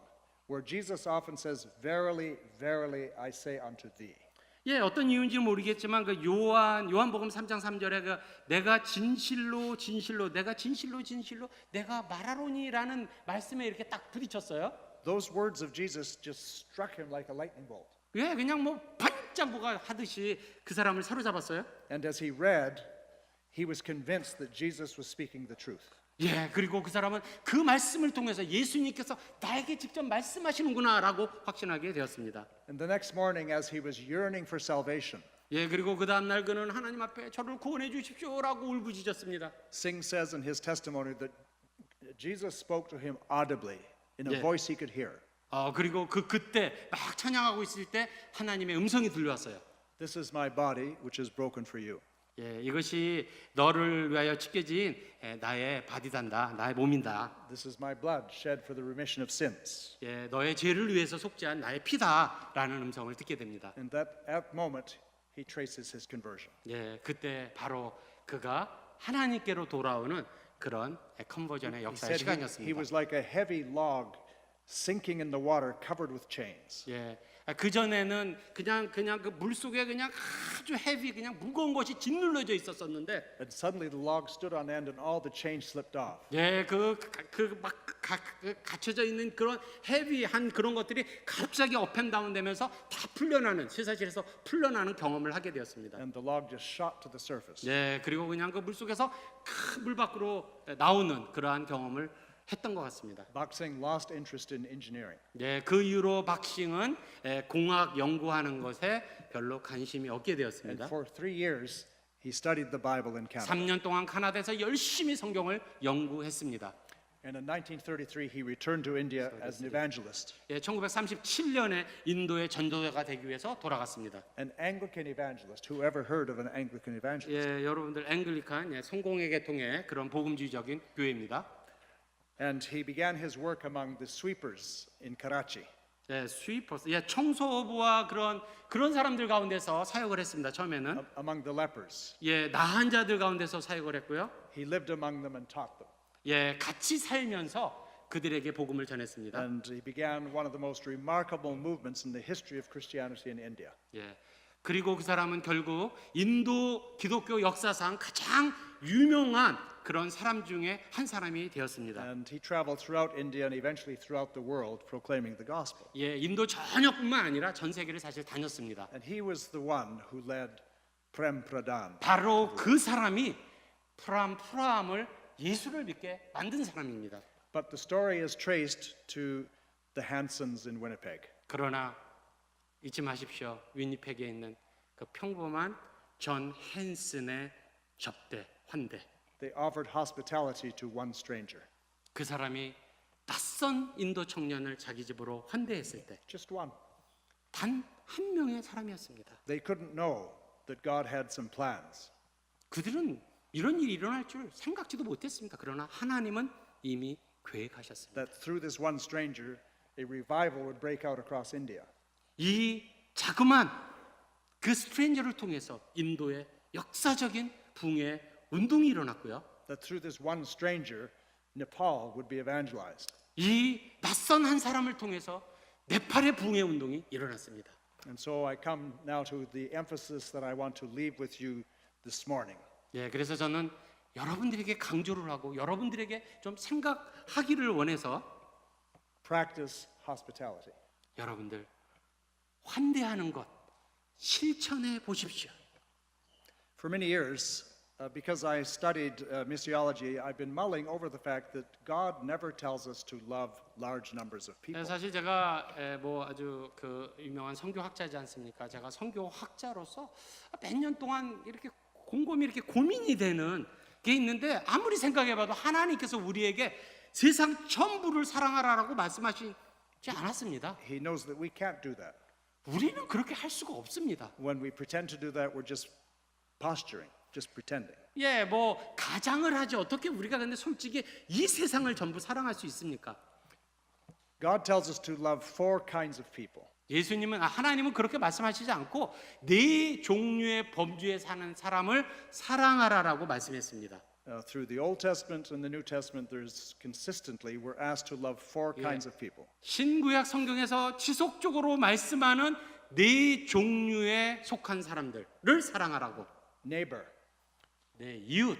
where Jesus often says, "Verily, verily, I say unto thee," 예, 어떤 이유인지 모르겠지만 그 요한복음 3장 3절에 그 내가 진실로 내가 말하노니라는 말씀에 이렇게 딱 부딪혔어요. those words of Jesus just struck him like a lightning bolt. 예, 그냥 뭐 반짝 뭐가 하듯이 그 사람을 사로잡았어요. And as he read, he was convinced that Jesus was speaking the truth. 예, 그리고 그 사람은 그 말씀을 통해서 예수님께서 나에게 직접 말씀하시는구나라고 확신하게 되었습니다. And the next morning, as he was yearning for salvation, 예, 그리고 그 다음 날 그는 하나님 앞에 저를 구원해 주십시오라고 울부짖었습니다. Singh says in his testimony that Jesus spoke to him audibly in a Yeah. voice he could hear. 그리고 그때 막 찬양하고 있을 때 하나님의 음성이 들려왔어요. This is my body, which is broken for you. 예, 이것이 너를 위하여 찢겨진 나의 바디단다, 나의 몸인다. This is my blood shed for the remission of sins. 예, 너의 죄를 위해서 속죄한 나의 피다라는 음성을 듣게 됩니다. And that at moment, he traces his conversion. 예, 그때 바로 그가 하나님께로 돌아오는 그런 컨버전의 He 역사의 said he 시간이었습니다. was like a heavy log sinking in the water covered with chains. 예, 그 전에는 그냥 그 물 속에 그냥 아주 헤비 그냥 무거운 것이 짓눌러져 있었었는데, And suddenly the log stood on end and all the chains slipped off. 예, 막 갇혀져 있는 그런 헤비한 그런 것들이 갑자기 업앤다운 되면서 다 풀려나는 쇠사실에서 풀려나는 경험을 하게 되었습니다. And the log just shot to the surface. 예, 그리고 그냥 그 물 속에서 큰 물 밖으로 나오는 그러한 경험을 했던 것 같습니다. Baksing lost interest in engineering. 네, 그 이후로 박싱은 공학 연구하는 것에 별로 관심이 없게 And 되었습니다. for 3 years, He studied the Bible in Canada. 3년 동안 카나다에서 열심히 성경을 연구했습니다. And in 1933, he returned to India as an evangelist. 예, 1937년에 인도의 전도자가 되기 위해서 돌아갔습니다. An Anglican evangelist. Whoever heard of an Anglican evangelist? 예, 여러분들 앵글리칸 성공회 계통의 그런 복음주의적인 교회입니다. And he began his work among the sweepers in Karachi. 예, 스위퍼스, 예, 청소부와 그런 사람들 가운데서 사역을 했습니다. 처음에는 Among the lepers. 예, 나한 자들 가운데서 사역을 했고요. He lived among them and taught them. 예, 같이 살면서 그들에게 복음을 전했습니다. And he began one of the most remarkable movements in the history of Christianity in India. 예, 그리고 그 사람은 결국 인도 기독교 역사상 가장 유명한 그런 사람 중에 한 사람이 되었습니다. And he traveled throughout India and eventually throughout the world proclaiming the gospel. 예, 인도 전역뿐만 아니라 전 세계를 사실 다녔습니다. And he was the one who led Prem Pradhan. 바로 그 사람이 프람을 예수를 믿게 만든 사람입니다. But the story is traced to the Hansons in Winnipeg. 그러나 잊지 마십시오. 위니펙에 있는 그 평범한 존 헨슨의 접대, 환대. They offered hospitality to one stranger. 그 사람이 낯선 인도 청년을 자기 집으로 환대했을 때 Just one. 단 한 명의 사람이었습니다. They couldn't know that God had some plans. 그들은 이런 일이 일어날 줄 생각지도 못했습니다. 그러나 하나님은 이미 계획하셨습니다. That through this one stranger, a revival would break out across India. 이 자그만 그 스트레인저를 통해서 인도의 역사적인 붕의 운동이 일어났고요. That through this one stranger, Nepal would be evangelized. 이 낯선 한 사람을 통해서 네팔의 붕의 운동이 일어났습니다. And so I come now to the emphasis that I want to leave with you this morning. 예, 그래서 저는 여러분들에게 강조를 하고 여러분들에게 좀 생각하기를 원해서 Practice hospitality. 여러분들 환대하는 것 실천해 보십시오. For many years, because I studied missiology, I've been mulling over the fact that God never tells us to love large numbers of people. 사실 제가 뭐 아주 그 유명한 선교학자지 않습니까? 제가 선교학자로서 몇 년 동안 이렇게 곰곰이 이렇게 고민이 되는 게 있는데 아무리 생각해봐도 하나님께서 우리에게 세상 전부를 사랑하라라고 말씀하시지 않았습니다. He knows that we can't do that. 우리는 그렇게 할 수가 없습니다. When we pretend to do that, we're just posturing, just pretending. 예, 뭐 가장을 하지 어떻게 우리가 근데 솔직히 이 세상을 전부 사랑할 수 있습니까? God tells us to love four kinds of people. 예수님은 하나님은 그렇게 말씀하시지 않고 네 종류의 범주에 사는 사람을 사랑하라라고 말씀했습니다. Through the Old Testament and the New Testament, there's consistently we're asked to love four kinds of people. 신구약 성경에서 지속적으로 말씀하는 네 종류에 속한 사람들을 사랑하라고. Neighbor, 네, 이웃.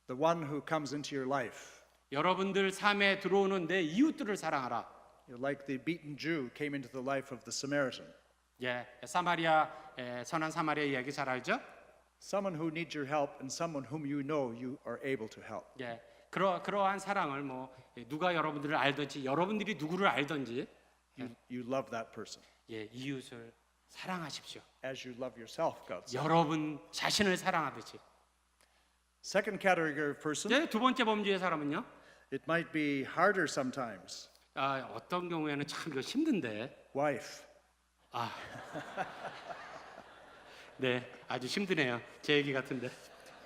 the one who comes into your life. 여러분들 삶에 들어오는 내 이웃들을 사랑하라. Like the beaten Jew came into the life of the Samaritan. 예, 사마리아 선한 사마리아 이야기 잘 알죠? Someone who needs your help and someone whom you know you are able to help. 예, 그러한 사랑을 뭐 누가 여러분들을 알든지 여러분들이 누구를 알든지 You love that person 예, 이웃을 사랑하십시오. as you love yourself, God says. 여러분 자신을 사랑하듯이. Second category of person, 네, 두 번째 범주의 사람은요. it might be harder sometimes. 어떤 경우에는 참 이거 힘든데. Wife. 네, 아주 힘드네요. 제 얘기 같은데.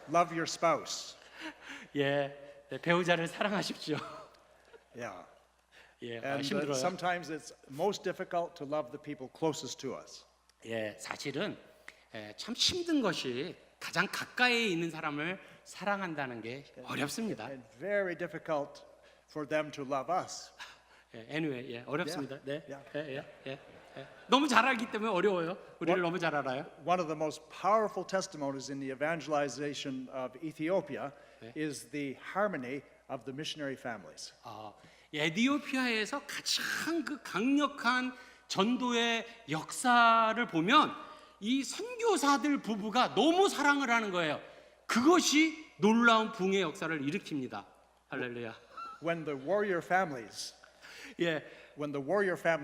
Love your spouse. 예, 네, 배우자를 사랑하십시오. Yeah. 예, And 힘들어요. sometimes it's most difficult to love the people closest to us. 예, 사실은 참 힘든 것이 가장 가까이에 있는 사람을 사랑한다는 게 어렵습니다. And very difficult for them to love us. anyway, 예, 어렵습니다. 네, Yeah. 예. 너무 잘 알기 때문에 어려워요. 우리를 너무 잘 알아요. One of the most powerful testimonies in the evangelization of Ethiopia is the harmony of the missionary families. 에티오피아에서 가장 그 강력한 전도의 역사를 보면 이 선교사들 부부가 너무 사랑을 하는 거예요. 그것이 놀라운 붕의 역사를 일으킵니다. 할렐루야. When the warrior families 예,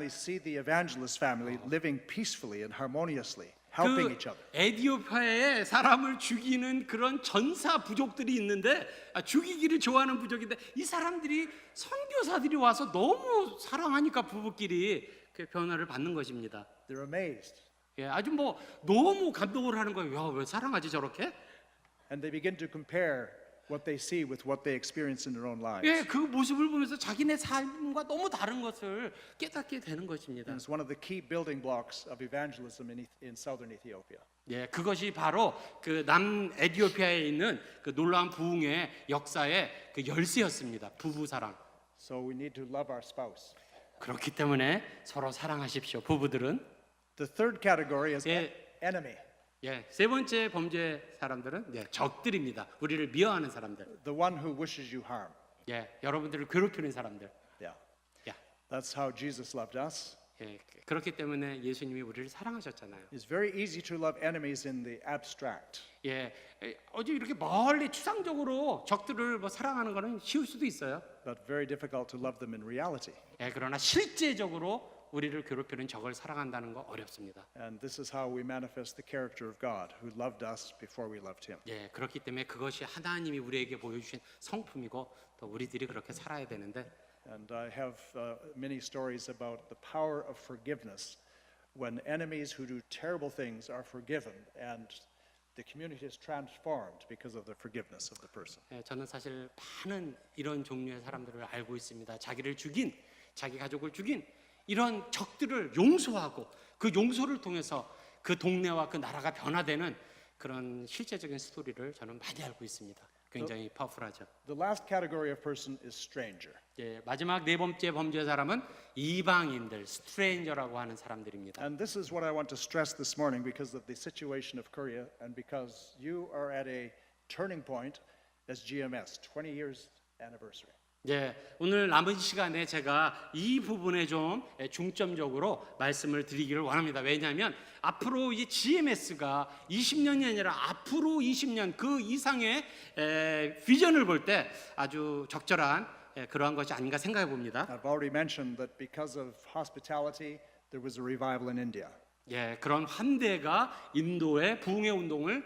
see the evangelist family living peacefully and harmoniously, helping 그 each other. 에디오피아에 사람을 죽이는 그런 전사 부족들이 있는데 죽이기를 좋아하는 부족인데 이 사람들이 선교사들이 와서 너무 사랑하니까 부부끼리 그 변화를 받는 것입니다. They're amazed. 예, 아주 뭐 너무 감동을 하는 거예요. 야, 왜 사랑하지 저렇게? And they begin to compare what they see with what they experience in their own lives. 예, 그 모습을 보면서 자기네 삶과 너무 다른 것을 깨닫게 되는 것입니다. And it's one of the key building blocks of evangelism in southern Ethiopia. 예, 그것이 바로 그 남 에티오피아에 있는 그 놀라운 부흥의 역사의 그 열쇠였습니다. 부부 사랑. So we need to love our spouse. 그렇기 때문에 서로 사랑하십시오. 부부들은. The third category is 예. enemy, 예, 세 번째 범죄 사람들은 예, 적들입니다. 우리를 미워하는 사람들. the one who wishes you harm. 예, 여러분들을 괴롭히는 사람들. Yeah. 야, That's how Jesus loved us. 예, 그렇기 때문에 예수님이 우리를 사랑하셨잖아요. It's very easy to love enemies in the abstract. 예, 어제 이렇게 멀리 추상적으로 적들을 뭐 사랑하는 거는 쉬울 수도 있어요. But very difficult to love them in reality. 예, 그러나 실제적으로 우리를 괴롭히는 적을 사랑한다는 거 어렵습니다. And this is how we manifest the character of God, who loved us before we loved him. 예, 그렇기 때문에 그것이 하나님이 우리에게 보여주신 성품이고 또 우리들이 그렇게 살아야 되는데 And I have many stories about the power of forgiveness when enemies who do terrible things are forgiven and the community is transformed because of the forgiveness of the person. 예, 저는 사실 많은 이런 종류의 사람들을 알고 있습니다. 자기를 죽인, 자기 가족을 죽인 이런 적들을 용서하고 그 용서를 통해서 그 동네와 그 나라가 변화되는 그런 실제적인 스토리를 저는 많이 알고 있습니다. 굉장히 파워풀하죠. The last category of person is stranger. 예, 마지막 네 번째 범죄 사람은 이방인들, 스트레인저라고 하는 사람들입니다. And this is what I want to stress this morning because of the situation of Korea and because you are at a turning point as GMS, 20 years anniversary. 예, 오늘 남은 시간에 제가 이 부분에 좀 중점적으로 말씀을 드리기를 원합니다. 왜냐하면 앞으로 이 GMS가 20년이 아니라 앞으로 20년 그 이상의 비전을 볼 때 아주 적절한 그러한 것이 아닌가 생각해 봅니다. I've already mentioned that because of hospitality, there was a revival in India. 예, 그런 환대가 인도의 부흥의 운동을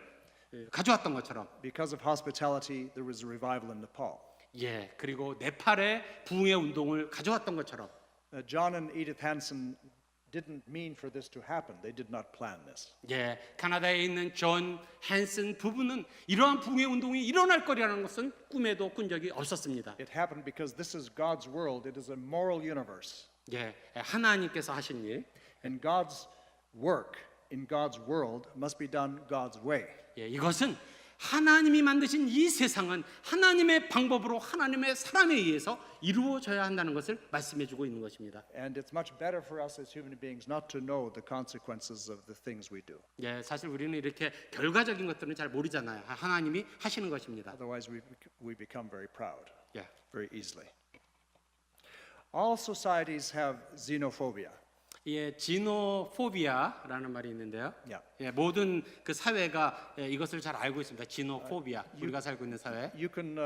가져왔던 것처럼, Because of hospitality, there was a revival in Nepal. 예, 그리고 네팔의 부흥의 운동을 가져왔던 것처럼, John and Edith Hansen didn't mean for this to happen. They did not plan this. 예, 캐나다에 있는 존 헨슨 부부는 이러한 부흥의 운동이 일어날 거라는 것은 꿈에도 꾼 적이 없었습니다. It happened because this is God's world. It is a moral universe. 예, 하나님께서 하신 일, And God's work in God's world must be done God's way. 예, 이것은 하나님이 만드신 이 세상은 하나님의 방법으로 하나님의 사람에 의해서 이루어져야 한다는 것을 말씀해주고 있는 것입니다. And it's much better for us as human beings not to know the consequences of the things we do. 예, 사실 우리는 이렇게 결과적인 것들은 잘 모르잖아요. 하나님이 하시는 것입니다. Otherwise, we become very proud 예, very easily. All societies have xenophobia. 예, 지노포비아라는 말이 있는데요. Yeah. 예, 모든 그 사회가 이것을 잘 알고 있습니다. 지노포비아, 우리가 살고 있는 사회. You can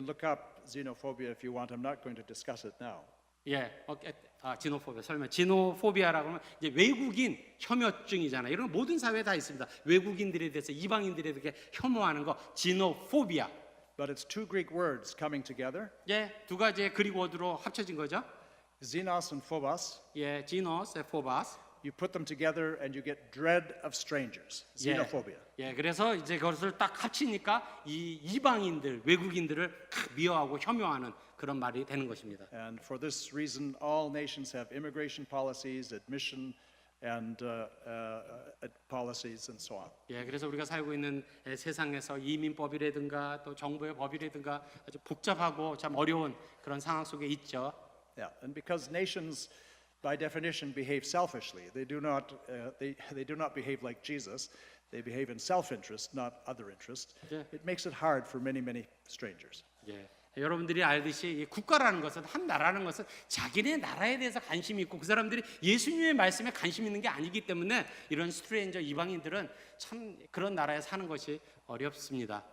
look up xenophobia if you want. I'm not going to discuss it now. 예, 지노포비아 설명. 지노포비아라고 하면 이제 외국인 혐오증이잖아요. 이런 모든 사회에 다 있습니다. 외국인들에 대해서 이방인들에 대해 혐오하는 거 지노포비아. But it's two Greek words coming together, 예, 두 가지의 그리고 워드로 합쳐진 거죠. xenos and phobos. 예, 지노스, 포바스. You put them together and you get dread of strangers, xenophobia. 예, 그래서 이제 그것을 딱 합치니까 이 이방인들, 외국인들을 미워하고 혐오하는 그런 말이 되는 것입니다. And for this reason, all nations have immigration policies, admission and policies and so on. 예, 그래서 우리가 살고 있는 세상에서 이민법이라든가 또 정부의 법이라든가 아주 복잡하고 참 어려운 그런 상황 속에 있죠. Yeah, and because nations, by definition, behave selfishly, they do not behave like Jesus. They behave in self-interest, not other interest. Yeah. It makes it hard for many strangers. 예, 여러분들이 알듯이 이 국가라는 것은 한 나라라는 것은 자기네 나라에 대해서 관심이 있고 그 사람들이 예수님의 말씀에 관심 있는 게 아니기 때문에 이런 스트레인저 이방인들은 참 그런 나라에 사는 것이 어렵습니다.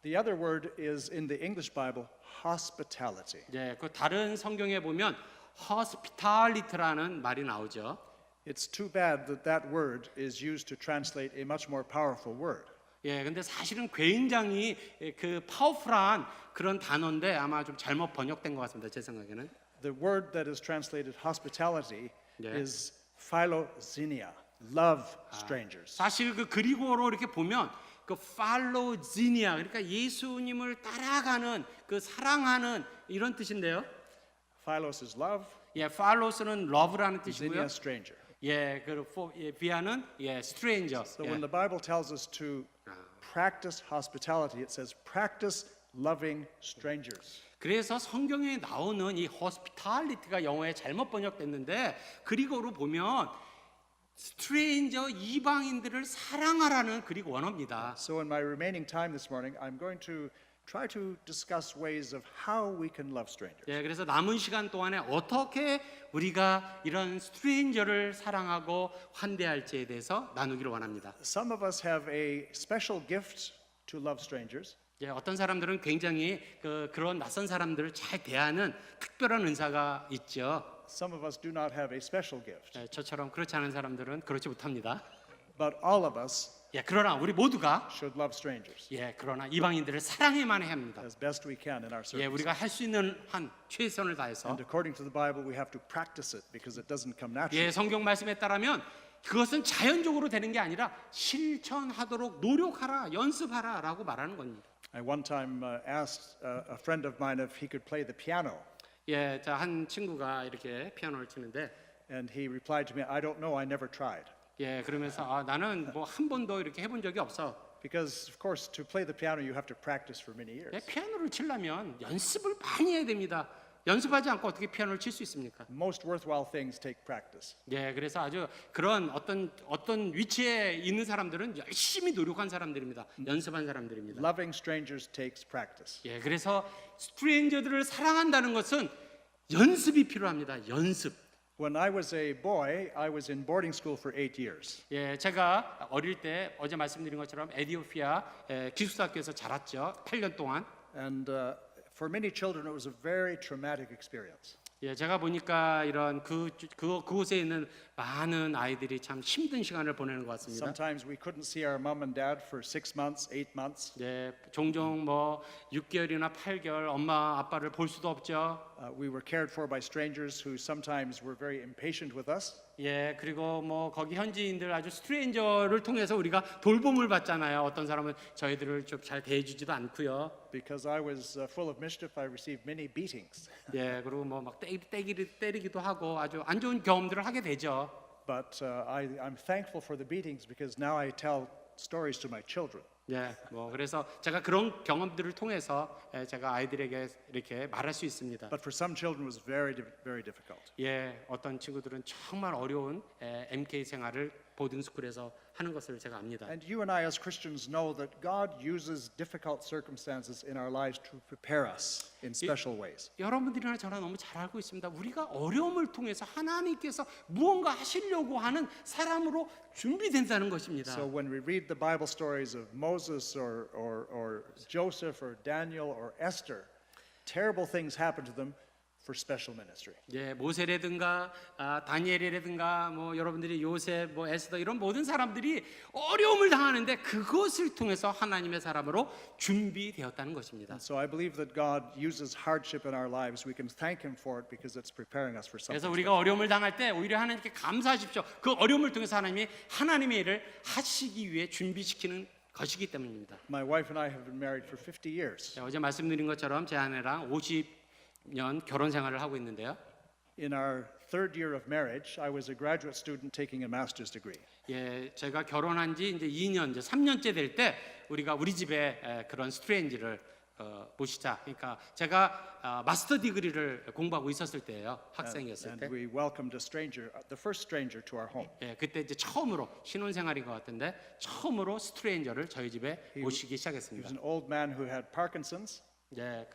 The other word is in the English Bible, hospitality. 예, 그 다른 성경에 보면 hospitality라는 말이 나오죠. It's too bad that that word is used to translate a much more powerful word. 예, 근데 사실은 굉장히 그 파워풀한 그런 단어인데 아마 좀 잘못 번역된 것 같습니다. 제 생각에는. The word that is translated hospitality 네. is philoxenia, love strangers. 사실 그 그리고로 이렇게 보면 그 팔로지니아 그러니까 예수님을 따라가는 그 사랑하는 이런 뜻인데요. Philos is love, 예, 팔로스는 러브라는 뜻이고요. xenia stranger. 예, 그리고 비아는 예, 스트레인저. So when the Bible tells us to practice hospitality, it says practice loving strangers. 그래서 성경에 나오는 이 hospitality가 영어에 잘못 번역됐는데 그리고로 보면 스트레인저 이방인들을 사랑하라는 그리고 원어입니다. So in my remaining time this morning, I'm going to try to discuss ways of how we can love strangers. 예, 그래서 남은 시간 동안에 어떻게 우리가 이런 스트레인저를 사랑하고 환대할지에 대해서 나누기를 원합니다. Some of us have a special gift to love strangers. 예, 어떤 사람들은 굉장히 그런 낯선 사람들을 잘 대하는 특별한 은사가 있죠. Some of us do not have a special gift. 예, 저처럼 그렇지 않은 사람들은 그렇지 못합니다. But all of us 예, 그러나 우리 모두가 should love strangers 예, 그러나 이방인들을 사랑해만 해야 합니다. as best we can in our 예, service. 우리가 할 수 있는 한 최선을 다해서 And according to the Bible, we have to practice it because it doesn't come naturally. 예, 성경 말씀에 따르면 그것은 자연적으로 되는 게 아니라 실천하도록 노력하라, 연습하라라고 말하는 겁니다. I one time asked a friend of mine if he could play the piano, 예, 자, 한 친구가 이렇게 피아노를 치는데 and he replied to me, "I don't know, I never tried." 예, 그러면서 나는 뭐 한 번도 이렇게 해본 적이 없어. Because of course, to play the piano, you have to practice for many years. 예, 피아노를 치려면 연습을 많이 해야 됩니다. 연습하지 않고 어떻게 피아노를 칠 수 있습니까? Most worthwhile things take practice. 예, 그래서 아주 그런 어떤 위치에 있는 사람들은 열심히 노력한 사람들입니다. 연습한 사람들입니다. Loving strangers takes practice. 예, 그래서 스트레인저들을 사랑한다는 것은 연습이 필요합니다. 연습. When I was a boy, I was in boarding school for 8 years. 예, 제가 어릴 때 어제 말씀드린 것처럼 에티오피아 기숙사학교에서 자랐죠. 8년 동안. And for many children, it was a very traumatic experience. 예, 제가 보니까 이런 그곳에 있는 많은 아이들이 참 힘든 시간을 보내는 것 같습니다. Sometimes we couldn't see our mom and dad for 6 months, 8 months. 예, 종종 뭐 6개월이나 8개월 엄마 아빠를 볼 수도 없죠. We were cared for by strangers who sometimes were very impatient with us. 예, 그리고 뭐 거기 현지인들 아주 스트레인저를 통해서 우리가 돌봄을 받잖아요. 어떤 사람은 저희들을 좀 잘 대해주지도 않고요. Because I was full of mischief, I received many beatings. 예, 그리고 뭐 막 때리기도 하고 아주 안 좋은 경험들을 하게 되죠. But I'm thankful for the beatings because now I tell stories to my children. 예, 뭐 그래서 제가 그런 경험들을 통해서 제가 아이들에게 이렇게 말할 수 있습니다. But for some children, it was very difficult. 예, 어떤 친구들은 정말 어려운 MK 생활을 보딩스쿨에서 하는 것을 제가 압니다. And you and I as Christians know that God uses difficult circumstances in our lives to prepare us in special ways. 여러분들이나 저나 너무 잘 알고 있습니다. 우리가 어려움을 통해서 하나님께서 무언가 하시려고 하는 사람으로 준비된다는 것입니다. So when we read the Bible stories of Moses or Joseph or Daniel or Esther, terrible things happen to them for special ministry. 예, 모세라든가 다니엘이라든가 뭐 여러분들이 요셉, 뭐 에스더 이런 모든 사람들이 어려움을 당하는데 그것을 통해서 하나님의 사람으로 준비되었다는 것입니다. And so I believe that God uses hardship in our lives. We can thank Him for it because it's preparing us for something. 그래서 우리가 어려움을 당할 때 오히려 하나님께 감사하십시오. 그 어려움을 통해서 하나님이 하나님의 일을 하시기 위해 준비시키는 것이기 때문입니다. My wife and I have been married for 50 years. 자, 어제 말씀드린 것처럼 제 아내랑 50년 결혼 생활을 하고 있는데요. In our third year of marriage, I was a graduate student taking a master's degree. 예, 제가 결혼한 지 이제 2년, 이제 3년째 될 때 우리가 우리 집에 그런 스트레인지를 모시자. 그러니까 제가 마스터 디그리를 공부하고 있었을 때예요. 학생이었을 And 때. we welcomed a stranger, the first stranger to our home. 예, 그때 이제 처음으로 신혼생활인 것 같은데 처음으로 스트레인저를 저희 집에 모시기 He 시작했습니다. was an old man who had Parkinson's. 예,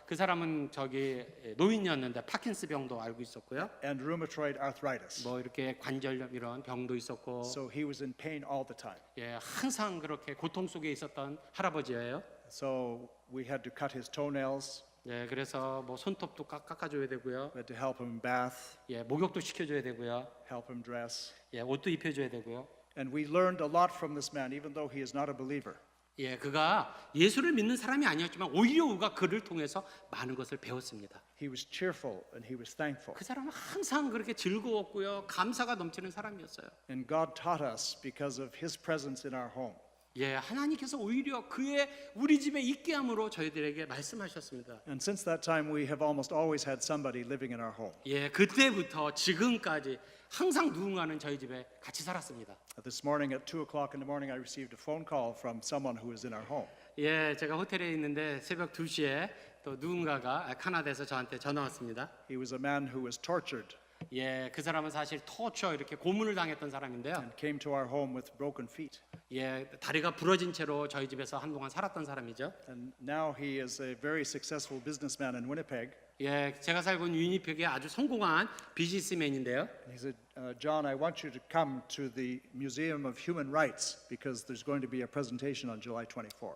그 사람은 저기 노인이었는데 파킨스 병도 알고 있었고요. And rheumatoid arthritis. 뭐 이렇게 관절염 이런 병도 있었고, So he was in pain all the time. 예, 항상 그렇게 고통 속에 있었던 할아버지예요. So we had to cut his toenails, 예, 그래서 뭐 손톱도 깎아줘야 되고요. We had to help him bath, 예, 목욕도 시켜줘야 되고요. help him dress. 예, 옷도 입혀줘야 되고요. And we learned a lot from this man, even though he is not a believer. 예, 그가 예수를 믿는 사람이 아니었지만 오히려 우리가 그를 통해서 많은 것을 배웠습니다. He was cheerful and he was thankful. 그 사람은 항상 그렇게 즐거웠고요, 감사가 넘치는 사람이었어요. And God taught us because of his presence in our home. 예, 하나님께서 오히려 그의 우리 집에 있게 함으로 저희들에게 말씀하셨습니다. And since that time, we have almost always had somebody living in our home. 예, 그때부터 지금까지 항상 누군가는 저희 집에 같이 살았습니다. This morning at 2 o'clock in the morning, I received a phone call from someone who is in our home. 예, 제가 호텔에 있는데 새벽 2시에 또 누군가가 카나다에서 저한테 전화 왔습니다. He was a man who was tortured 예, 그 사람은 사실 터처 이렇게 고문을 당했던 사람인데요. and came to our home with broken feet. 예, 다리가 부러진 채로 저희 집에서 한동안 살았던 사람이죠. And now he is a very successful businessman in Winnipeg. 예, 제가 살고 있는 위니펙의 아주 성공한 비즈니스맨인데요. He said, John, I want you to come to the Museum of Human Rights because there's going to be a presentation on July 24.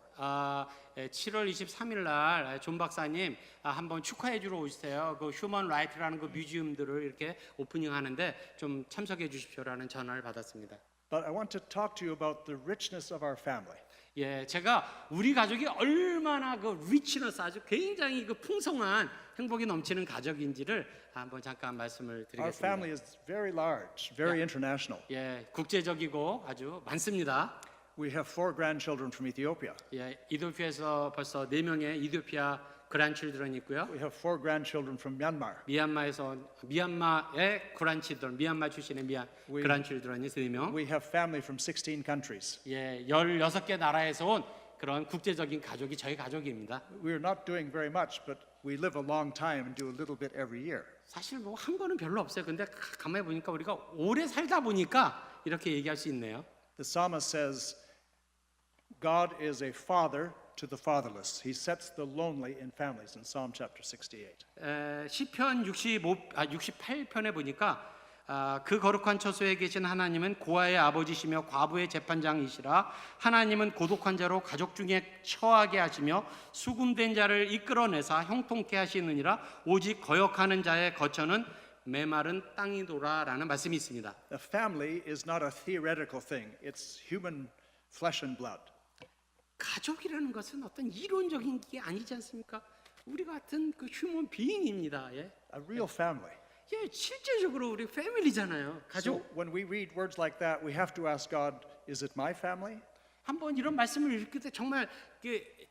7월 23일 날 존 박사님 한번 축하해 주러 오세요. 그 휴먼 라이트라는 그 뮤지엄들을 이렇게 오프닝 하는데 좀 참석해 주십시오라는 전화를 받았습니다. But I want to talk to you about the richness of our family. 예, 제가 우리 가족이 얼마나 그 리치너스 아주 굉장히 그 풍성한 행복이 넘치는 가족인지를 한번 잠깐 말씀을 Our family 드리겠습니다. is very large, very international. 예, 국제적이고 아주 많습니다. We have 4 grandchildren from Ethiopia. 예, 이도피아에서 벌써 4명의 이도피아 그란칠드런이 있고요. We have 4 grandchildren from Myanmar. 미얀마의 그란칠드런, 미얀마 출신의 그란칠드런이 3명. We have family from 16 countries. 예, 16개 나라에서 온 그런 국제적인 가족이 저희 가족입니다. We're not doing very much, but we live a long time and do a little bit every year. 사실 뭐 한 거는 별로 없어요. 근데 가만히 보니까 우리가 오래 살다 보니까 이렇게 얘기할 수 있네요. The psalmist says, God is a father to the fatherless. He sets the lonely in families in Psalm chapter 68. 시편 68편에 보니까 그 거룩한 처소에 계신 하나님은 고아의 아버지시며 과부의 재판장이시라. 하나님은 고독한 자로 가족 중에 처하게 하시며 수금된 자를 이끌어내사 형통케 하시느니라. 오직 거역하는 자의 거처는 메마른 땅이도라라는 말씀이 있습니다. A family is not a theoretical thing. It's human flesh and blood. 가족이라는 것은 어떤 이론적인 게 아니지 않습니까? 우리 같은 그 휴먼 비잉입니다. 예, A real family. 예, 실제적으로 우리 패밀리잖아요. 가족. So when we read words like that, we have to ask God, is it my family? 한번 이런 말씀을 읽을 때 정말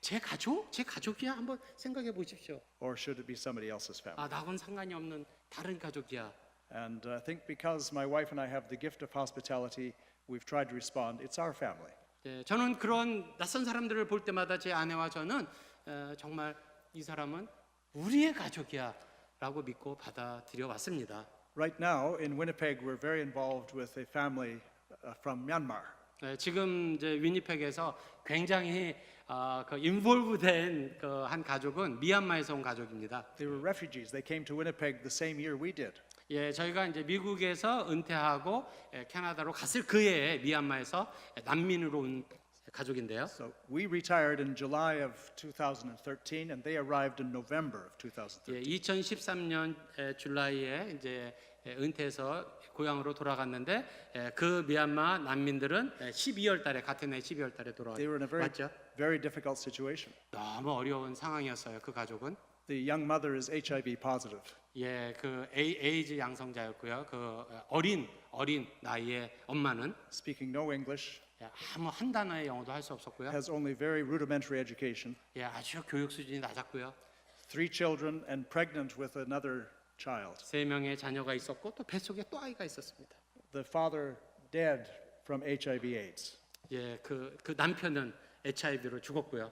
제 가족, 제 가족이야 한번 생각해 보십시오. Or should it be somebody else's family? 나하고는 상관이 없는 다른 가족이야. And I think because my wife and I have the gift of hospitality, we've tried to respond, it's our family. 예, 저는 그런 낯선 사람들을 볼 때마다 제 아내와 저는 정말 이 사람은 우리의 가족이야라고 믿고 받아들여 왔습니다. Right now in Winnipeg, we're very involved with a family from Myanmar. 지금 이제 위니펙에서 굉장히 그 인볼브된 그 한 가족은 미얀마에서 온 가족입니다. They were refugees. They came to Winnipeg the same year we did. 예, 저희가 이제 미국에서 은퇴하고 캐나다로 갔을 그 해에 미얀마에서 난민으로 온 가족인데요. So we retired in July of 2013, and they arrived in November of 2013. 예, 2013년 줄라이에 이제 은퇴해서 고향으로 돌아갔는데 그 미얀마 난민들은 12월 달에 같은 해 12월 달에 They were in a 돌아왔죠. very difficult situation. 너무 어려운 상황이었어요. 그 가족은. The young mother is HIV positive. 예, 그 에이즈 양성자였고요. 그 어린 나이에 엄마는 Speaking no English, 아무 한 단어의 영어도 할 수 없었고요. has only very rudimentary education, 예, 아주 교육 수준이 낮았고요. 3 children, and pregnant with another child. 3명의 자녀가 있었고 또 뱃속에 또 아이가 있었습니다. The father dead from HIV/AIDS. 예, 그 남편은 HIV로 죽었고요.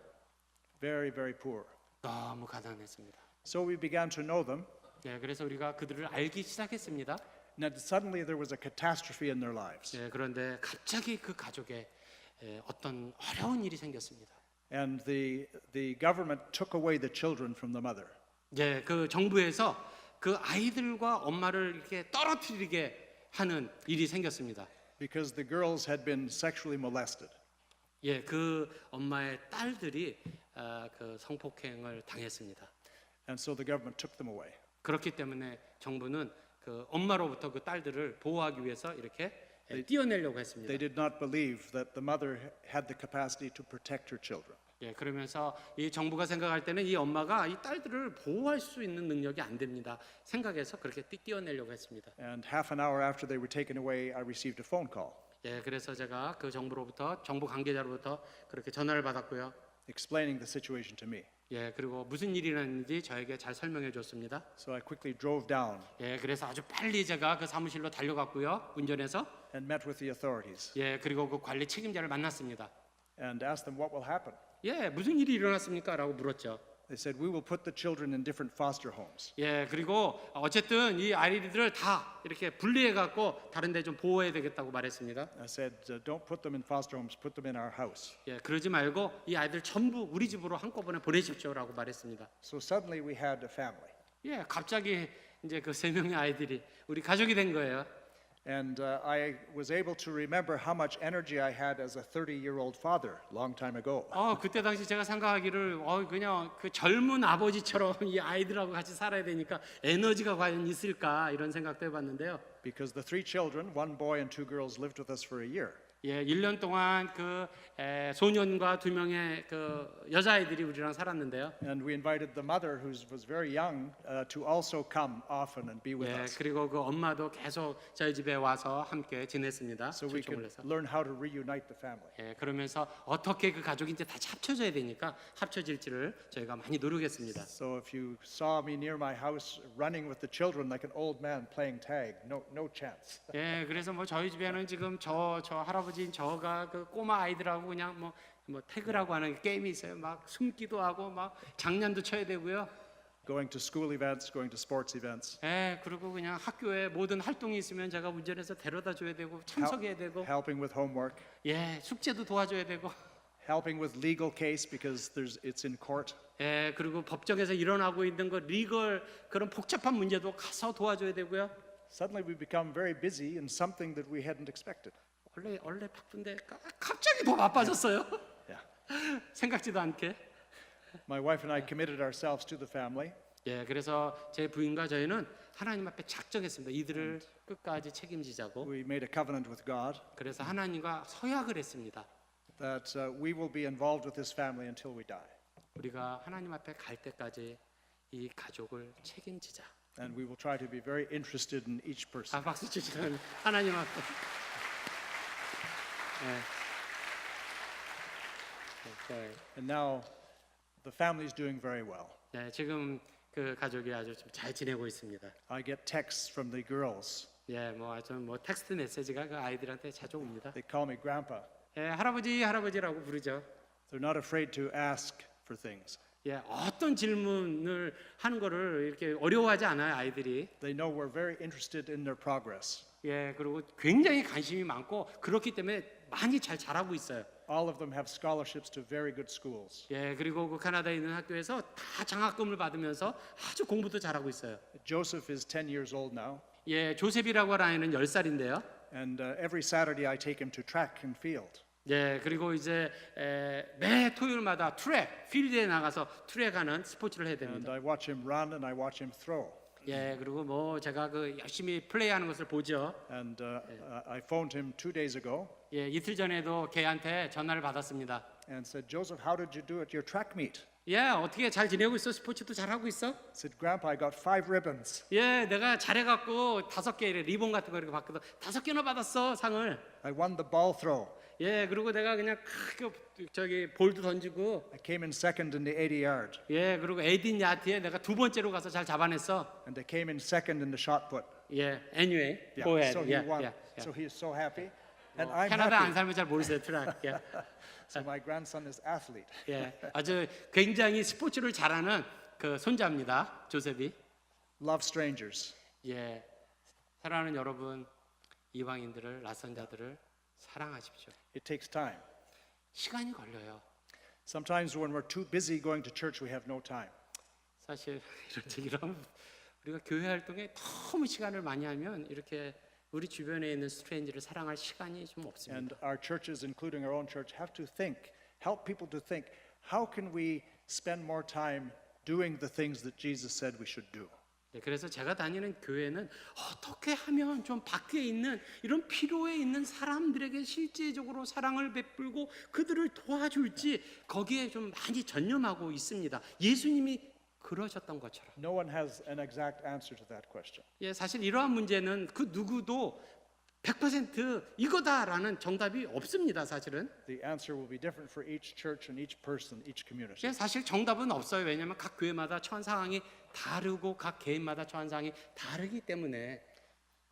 Very, very poor. 너무 가난했습니다. So we began to know them. 예, 그래서 우리가 그들을 알기 시작했습니다. And suddenly there was a catastrophe in their lives. 예, 그런데 갑자기 그 가족에 어떤 어려운 일이 생겼습니다. And the government took away the children from the mother. 예, 그 정부에서 그 아이들과 엄마를 이렇게 떨어뜨리게 하는 일이 생겼습니다. Because the girls had been sexually molested. 예, 그 엄마의 딸들이 그 성폭행을 당했습니다. And so the government took them away. 그렇기 때문에 정부는 그 엄마로부터 그 딸들을 보호하기 위해서 이렇게 띄어내려고 했습니다. They did not believe that the mother had the capacity to protect her children. 예, 그러면서 이 정부가 생각할 때는 이 엄마가 이 딸들을 보호할 수 있는 능력이 안 됩니다. 생각해서 그렇게 띄어내려고 했습니다. And half an hour after they were taken away, I received a phone call 예, 그래서 제가 그 정부로부터 정부 관계자로부터 그렇게 전화를 받았고요. explaining the situation to me. 예, 그리고 무슨 일이 있는지 저에게 잘 설명해 줬습니다. So I quickly drove down 예, 그래서 아주 빨리 제가 그 사무실로 달려갔고요. 운전해서 and met with the authorities 예, 그리고 그 관리 책임자를 만났습니다. and asked them what will happen. 예, 무슨 일이 일어났습니까? 라고 물었죠. They said, we will put the children in different foster homes. 예, 그리고 어쨌든 이 아이들을 다 이렇게 분리해 갖고 다른 데 좀 보호해야 되겠다고 말했습니다. I said, don't put them in foster homes, put them in our house. 예, 그러지 말고 이 아이들 전부 우리 집으로 한꺼번에 보내십시오라고 말했습니다. So suddenly we had a family. 예, 갑자기 이제 그 세 명의 아이들이 우리 가족이 된 거예요. And I was able to remember how much energy I had as a 30-year-old father long time ago. 그때 당시 제가 생각하기를 그냥 그 젊은 아버지처럼 이 아이들하고 같이 살아야 되니까 에너지가 과연 있을까 이런 생각도 해봤는데요. Because the three children, one boy and two girls, lived with us for a year. 예, 1년 동안 그 소년과 2명의 그 여자아이들이 우리랑 살았는데요. And we invited the mother, who was very young, to also come often and be with 예, us. 그리고 그 엄마도 계속 저희 집에 와서 함께 지냈습니다. So we 초청을 could 해서. learn how to reunite the family. 예, 그러면서 어떻게 그 가족이 이제 다시 합쳐져야 되니까 합쳐질지를 저희가 많이 노력했습니다. So if you saw me near my house running with the children like an old man playing tag, no chance. 예, 그래서 뭐 저희 집에는 지금 저 할아버지인 저가 그 꼬마 아이들하고 그냥 뭐 태그라고 하는 게임이 있어요. 막 숨기도 하고 막 장난도 쳐야 되고요. Going to school events, going to sports events, 예, 그리고 그냥 학교에 모든 활동이 있으면 제가 운전해서 데려다 줘야 되고 참석해야 되고 helping with homework, 예, 숙제도 도와줘야 되고 helping with legal case because it's in court. 예, 그리고 법정에서 일어나고 있는 거 리걸 그런 복잡한 문제도 가서 도와줘야 되고요. Suddenly we become very busy in something that we hadn't expected. 원래 바쁜데 갑자기 더 바빠졌어요. Yeah. 생각지도 않게. My wife and I committed ourselves to the family. 예, 그래서 제 부인과 저희는 하나님 앞에 작정했습니다. 이들을 끝까지 책임지자고. We made a covenant with God 그래서 하나님과 서약을 했습니다. that we will be involved with this family until we die. 우리가 하나님 앞에 갈 때까지 이 가족을 책임지자. And we will try to be very interested in each person. 박수 치시면 하나님 앞에. 예. 네, And now the family is doing very well. 네, 지금 그 가족이 아주 좀 잘 지내고 있습니다. I get texts from the girls. 예, 뭐 아주 뭐 텍스트 메시지가 그 아이들한테 자주 옵니다. They call me grandpa. 예, 할아버지라고 부르죠. They're not afraid to ask for things. 예, 어떤 질문을 하는 거를 이렇게 어려워하지 않아요, 아이들이. They know we're very interested in their progress. 예, 그리고 굉장히 관심이 많고 그렇기 때문에 많이 잘 자라고 있어요. All of them have scholarships to very good schools. 예, 그리고 그 캐나다에 있는 학교에서 다 장학금을 받으면서 아주 공부도 잘하고 있어요. Joseph is 10 years old now, 예, 조셉이라고 하는 아이는 10살인데요. and every Saturday I take him to track and field. 예, 그리고 이제 매 토요일마다 트랙, 필드에 나가서 트랙하는 스포츠를 해야 And 됩니다. I watch him run and I watch him throw. 예, 그리고 뭐 제가 그 열심히 플레이하는 것을 보죠. And I phoned him 2 days ago 예, 이틀 전에도 걔한테 전화를 받았습니다. and said, Joseph, how did you do at your track meet? 예, 어떻게 잘 지내고 있어? 스포츠도 잘하고 있어? I said, Grandpa, I got 5 ribbons. 예, 내가 잘해갖고 5개 리본 같은 거 이렇게 받거든. 5개나 받았어 상을. I won the ball throw. 예, 그리고 내가 그냥 크게 저기 볼도 던지고. I came in second in the 80-yard. 예, 그리고 에딘 야티에 내가 2번째로 가서 잘 잡아냈어. And I came in second in the shot put. 예, anyway, Yeah, go ahead. so he 예, won. 예, 예. So he is so happy. And I'm 캐나다 안 happy. 살면 잘 모르세요, 트랙. 예. So my grandson is athlete. 예, 아주 굉장히 스포츠를 잘하는 그 손자입니다, 조셉이. Love strangers. 예, 사랑하는 여러분, 이방인들을 낯선 자들을 사랑하십시오. It takes time. 시간이 걸려요. Sometimes when we're too busy going to church, we have no time. 사실 이런 얘기를 하면 우리가 교회 활동에 너무 시간을 많이 하면 이렇게 우리 주변에 있는 스트레인지를 사랑할 시간이 좀 없습니다. And our churches, including our own church, have to think, help people to think, how can we spend more time doing the things that Jesus said we should do. 네, 그래서 제가 다니는 교회는 어떻게 하면 좀 밖에 있는 이런 필요에 있는 사람들에게 실제적으로 사랑을 베풀고 그들을 도와줄지 거기에 좀 많이 전념하고 있습니다. 예수님이 그러셨던 것처럼. No one has an exact answer to that question. 예, 사실 이러한 문제는 그 누구도 100% 이거다라는 정답이 없습니다. 사실은. The answer will be different for each church and each person, each community. 예, 사실 정답은 없어요. 왜냐하면 각 교회마다 처한 상황이 다르고 각 개인마다 처한 상황이 다르기 때문에.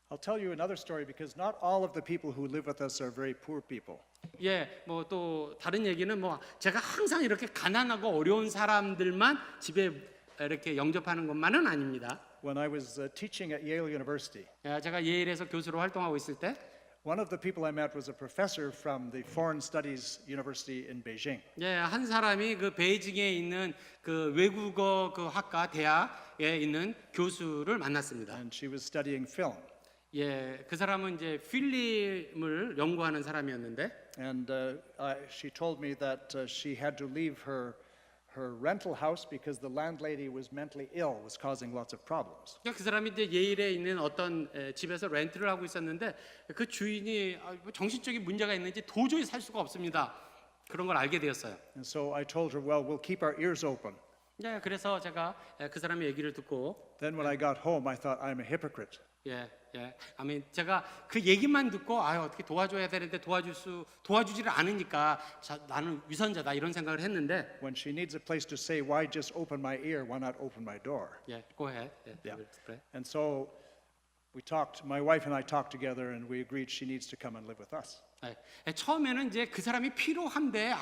I'll tell you another story because not all of the people who live with us are very poor people. 예, 뭐 또 다른 얘기는 뭐 제가 항상 이렇게 가난하고 어려운 사람들만 집에 이렇게 영접하는 것만은 아닙니다. When I was teaching at Yale University, 예, 제가 예일에서 교수로 활동하고 있을 때, one of the people I met was a professor from the Foreign Studies University in Beijing. 예, 한 사람이 그 베이징에 있는 그 외국어 그 학과 대학에 있는 교수를 만났습니다. And she was studying film. 예, 그 사람은 이제 필름을 연구하는 사람이었는데, And she told me that she had to leave her rental house because the landlady was mentally ill, was causing lots of problems. 그 사람이 이제 예일에 있는 어떤 집에서 렌트를 하고 있었는데 그 주인이 정신적인 문제가 있는지 도저히 살 수가 없습니다. 그런 걸 알게 되었어요. And so I told her, well, we'll keep our ears open. 네, 그래서 제가 그 사람의 얘기를 듣고 Then when I got home, I thought, I'm a hypocrite. 제가 그 얘기만 듣고 어떻게 도와줘야 되는데 도와주지를 않으니까 나는 위선자다 이런 생각을 했는데 When she needs a place to say, why just open my ear? Why not open my door? go ahead. Yeah. And so we talked, my wife and I talked together and we agreed she needs to come and live with us. 처음에는 이제 그 사람이 필요한데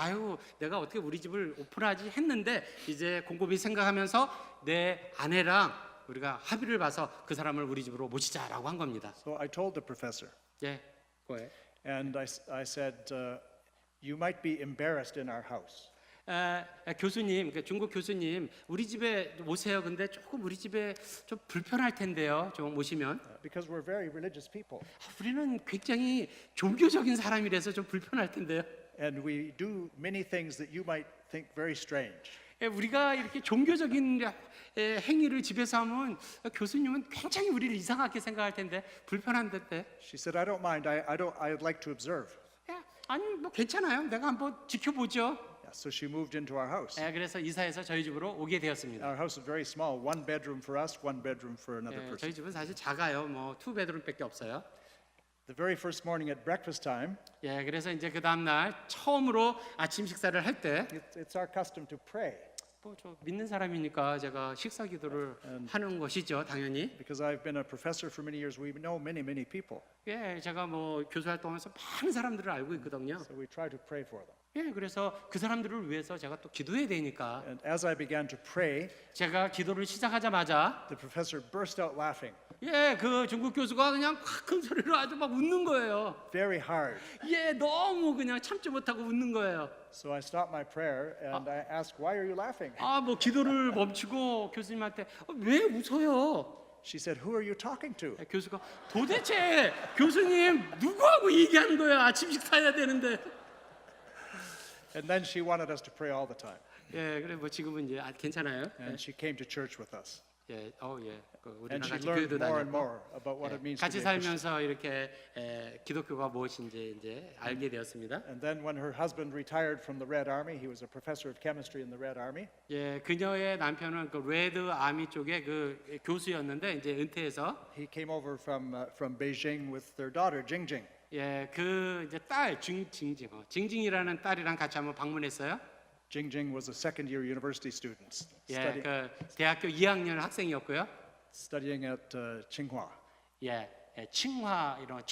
내가 어떻게 우리 집을 오픈하지 했는데 이제 곰곰이 생각하면서 내 아내랑 우리가 합의를 봐서 그 사람을 우리 집으로 모시자라고 한 겁니다. So I told the professor, go ahead. and I said, you might be embarrassed in our house. 교수님, 그러니까 중국 교수님, 우리 집에 오세요. 근데 조금 우리 집에 좀 불편할 텐데요. 좀 오시면. Because we're very religious people. 우리는 굉장히 종교적인 사람이라서 좀 불편할 텐데요. And we do many things that you might think very strange. 우리가 이렇게 종교적인 행위를 집에서 하면 교수님은 굉장히 우리를 이상하게 생각할 텐데 불편한데. She said, I don't mind. I'd like to observe. 아니 뭐 괜찮아요. 내가 한번 지켜보죠. So she moved into our house. 그래서 이사해서 저희 집으로 오게 되었습니다. Our house is very small. One bedroom for us, one bedroom for another person. 저희 집은 사실 작아요. 뭐 2bedroom밖에 없어요. The very first morning at breakfast time, 그래서 이제 그 다음 날 처음으로 아침 식사를 할 때 it's our custom to pray. 저 믿는 사람이니까 제가 식사 기도를 하는 것이죠, 당연히. Because I've been a professor for many years, we know many people. 제가 뭐 교수 활동하면서 많은 사람들을 알고 있거든요. So we try to pray for them. 그래서 그 사람들을 위해서 제가 또 기도해야 되니까. And as I began to pray, 제가 기도를 시작하자마자 the professor burst out laughing. 그 중국 교수가 그냥 확 큰 소리로 아주 막 웃는 거예요. Very hard. 너무 그냥 참지 못하고 웃는 거예요. So I stopped my prayer and I asked, why are you laughing? 뭐 기도를 멈추고 교수님한테 왜 웃어요? She said, who are you talking to? 교수가 도대체 교수님 누구하고 얘기하는 거예요? 아침 식사해야 되는데. And then she wanted us to pray all the time. 그래 뭐 지금은 이제 괜찮아요. And she came to church with us. 우리랑 And she 같이 learned 교회도 more and 다녔고 more about what it means to 같이 be a Christian. 살면서 이렇게 기독교가 무엇인지 이제 알게 되었습니다. And then when her husband retired from the Red Army, he was a professor of chemistry in the Red Army. 그녀의 남편은 그 레드 아미 쪽의 그 교수였는데 이제 은퇴해서 He came over from Beijing with their daughter Jingjing. 그 이제 딸 징징이라는 딸이랑 같이 한번 방문했어요. Jingjing was a second-year university student 그 대학교 2학년 학생이었고요. studying at Tsinghua. 칭화 이런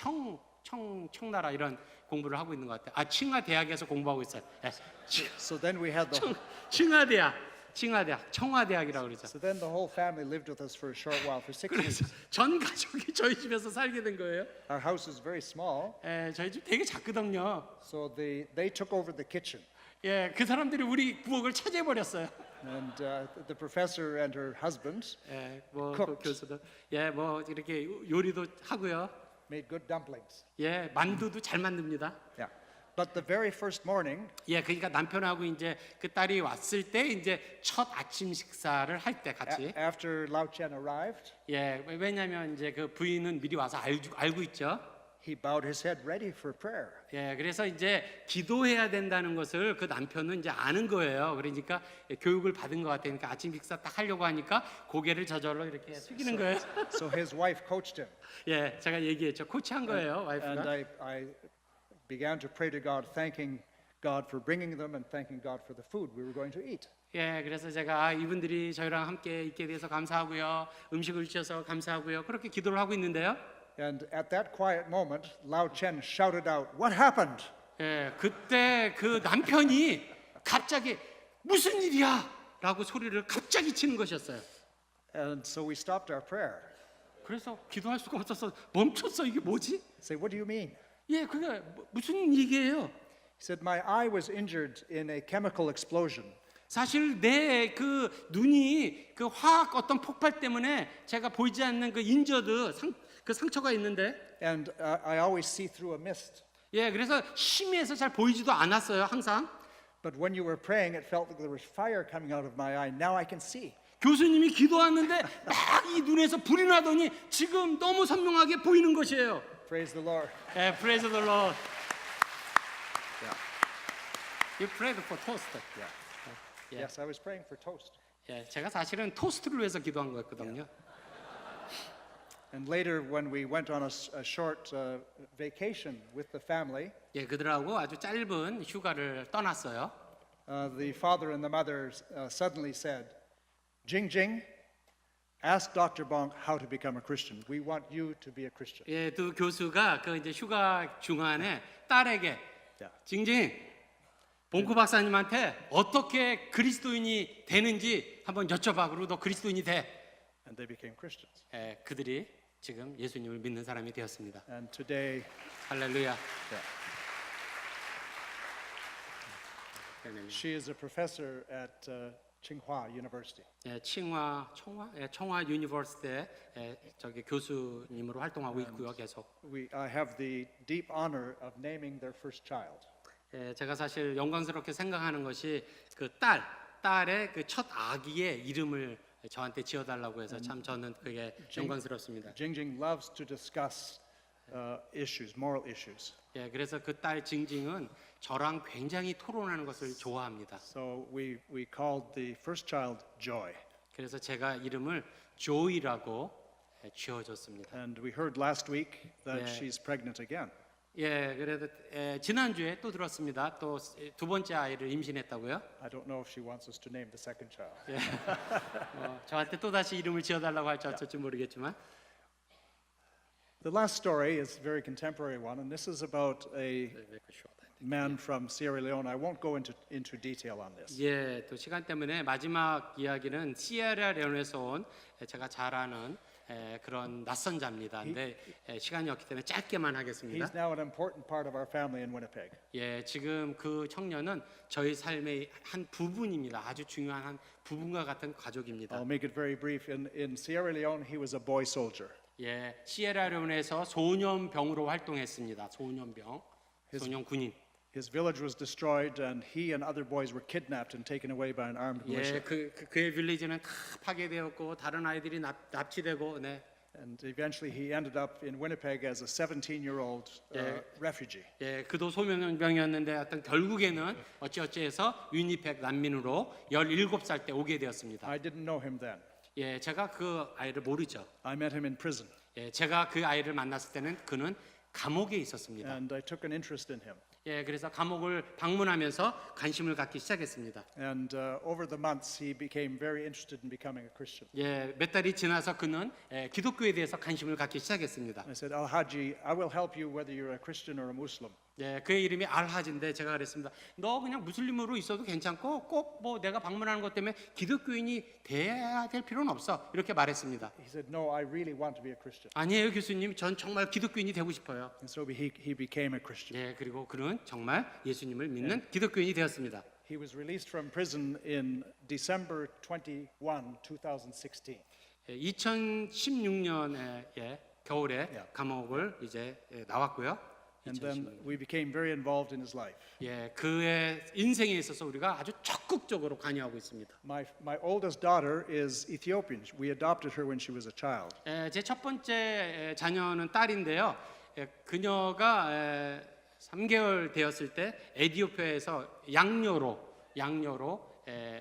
청나라 이런 공부를 하고 있는 것 같아요. 칭화 대학에서 공부하고 있어요. So then we had 청화대학이라고 그러죠. So then the whole family lived with us for a short while, for 6 그래서 weeks. 전 가족이 저희 집에서 살게 된 거예요. Our house is very small, 저희 집 되게 작거든요. so they took over the kitchen. 그 사람들이 우리 부엌을 차지해 버렸어요. And the professor and her husband 뭐 그 cooked. 교수도 뭐 이렇게 요리도 하고요. made good dumplings. 만두도 잘 만듭니다. Yeah. But the very first morning, 예, 그러니까 남편하고 이제 그 딸이 왔을 때 이제 첫 아침 식사를 할 때 같이. after Lao Chen arrived, 예, 왜냐하면 이제 그 부인은 미리 와서 알고 있죠. he bowed his head ready for prayer. 예, 그래서 이제 기도해야 된다는 것을 그 남편은 이제 아는 거예요. 그러니까 교육을 받은 것 같으니까 아침 식사 딱 하려고 하니까 고개를 저절로 이렇게 숙이는 거예요. So his wife coached him. 예, 제가 얘기했죠. 코치한 거예요, And 와이프가. I began to pray to God, thanking God for bringing them and thanking God for the food we were going to eat. 예, 그래서 제가 이분들이 저희랑 함께 있게 돼서 감사하고요. 음식을 주셔서 감사하고요. 그렇게 기도를 하고 있는데요. And at that quiet moment, Lao Chen shouted out, "What happened?" 예, 그때 그 남편이 갑자기 무슨 일이야? 라고 소리를 갑자기 치는 것이었어요. And so we stopped our prayer. 그래서 기도할 수가 없어서 멈췄어. 이게 뭐지? Say, "What do you mean?" 예, 그게 무슨 얘기예요? He said, "My eye was injured in a chemical explosion." 사실 내 그 눈이 그 화학 어떤 폭발 때문에 제가 보이지 않는 그 인저드 그 상처가 있는데, And I always see through a mist. 예, 그래서 심해서 잘 보이지도 않았어요, 항상. But when you were praying, it felt like there was fire coming out of my eye. Now I can see. 교수님이 기도하는데 막 이 눈에서 불이 나더니 지금 너무 선명하게 보이는 것이에요. Praise the Lord. 예, praise the Lord. You prayed for toast. 예. Yes, I was praying for toast. 예, 제가 사실은 토스트를 위해서 기도한 거였거든요. And later, when we went on a short vacation with the family, 예, 그들하고 아주 짧은 휴가를 떠났어요. the father and the mother suddenly said, "Jing Jing, ask Dr. Bonk how to become a Christian. We want you to be a Christian." 예, 두 교수가 그 이제 휴가 중간에 딸에게 Yeah. 징징 봉구 박사님한테 어떻게 그리스도인이 되는지 한번 여쭤봐. 그리고 너 그리스도인이 돼. And they became Christians. 예, 그들이 지금 예수님을 믿는 사람이 되었습니다. And today, 할렐루야. she is a professor at Tsinghua University. 예, 청화 유니버시티에 저기 교수님으로 활동하고 있고요, 계속. I have the deep honor of naming their first child. 예, 제가 사실 영광스럽게 생각하는 것이 그 딸의 그 첫 아기의 이름을 저한테 지어달라고 해서 참 저는 그게 영광스럽습니다. Jingjing loves to discuss issues, moral issues. 예, 그래서 그 딸 징징은 저랑 굉장히 토론하는 것을 좋아합니다. So we called the first child Joy. 그래서 제가 이름을 조이라고 지어줬습니다. And we heard last week that Yeah. she's pregnant again. 예, 그래도 지난주에 또 들었습니다. 또 두 번째 아이를 임신했다고요? I don't know if she wants us to name the second child. 예. 저한테 또 다시 이름을 지어달라고 할지 어쩔지 모르겠지만. The last story is a very contemporary one, and this is about a man from Sierra Leone. I won't go into detail on this. 예, 또 시간 때문에 마지막 이야기는 시에라레온에서 온 제가 잘 아는 그런 낯선 자입니다. 근데 시간이 없기 때문에 짧게만 하겠습니다. He's now an important part of our family in Winnipeg. 예, 지금 그 청년은 저희 삶의 한 부분입니다. 아주 중요한 한 부분과 같은 가족입니다. I'll make it very brief. In Sierra Leone, he was a boy soldier. 예, 시에라레온에서 소년병으로 활동했습니다. 소년병, 소년 군인. His village was destroyed, and he and other boys were kidnapped and taken away by an armed militia. 예, 그의 빌리지는 다 파괴되었고 다른 아이들이 납치되고, 네. And eventually, he ended up in Winnipeg as a 17-year-old Yeah. refugee. 예, 그도 소년병이었는데 어떤 결국에는 어찌어찌해서 위니펙 난민으로 17살 때 오게 되었습니다. I didn't know him then. 예, 제가 그 아이를 모르죠. I met him in prison, 예, 제가 그 아이를 만났을 때는 그는 감옥에 있었습니다. and I took an interest in him. 예, 그래서 감옥을 방문하면서 관심을 갖기 시작했습니다. And over the months, he became very interested in becoming a Christian. 예, 몇 달이 지나서 그는 기독교에 대해서 관심을 갖기 시작했습니다. I said, Al-Haji, I will help you whether you're a Christian or a Muslim. 예, 그의 이름이 알하지인데 제가 그랬습니다. 너 그냥 무슬림으로 있어도 괜찮고 꼭 뭐 내가 방문하는 것 때문에 기독교인이 돼야 될 필요는 없어. 이렇게 말했습니다. He said, no, I really want to be a Christian. 아니에요, 교수님. 전 정말 기독교인이 되고 싶어요. And so he became a Christian. 예, 그리고 그는 정말 예수님을 믿는 기독교인이 되었습니다. He was released from prison in December 21, 2016. 2016년에 겨울에 Yeah. 감옥을 이제 나왔고요. And then 2016년. we became very involved in his life. 예, 그의 인생에 있어서 우리가 아주 적극적으로 관여하고 있습니다. My oldest daughter is Ethiopian. We adopted her when she was a child. 제 첫 번째 자녀는 딸인데요. 그녀가 3개월 되었을 때 에티오피아에서 양녀로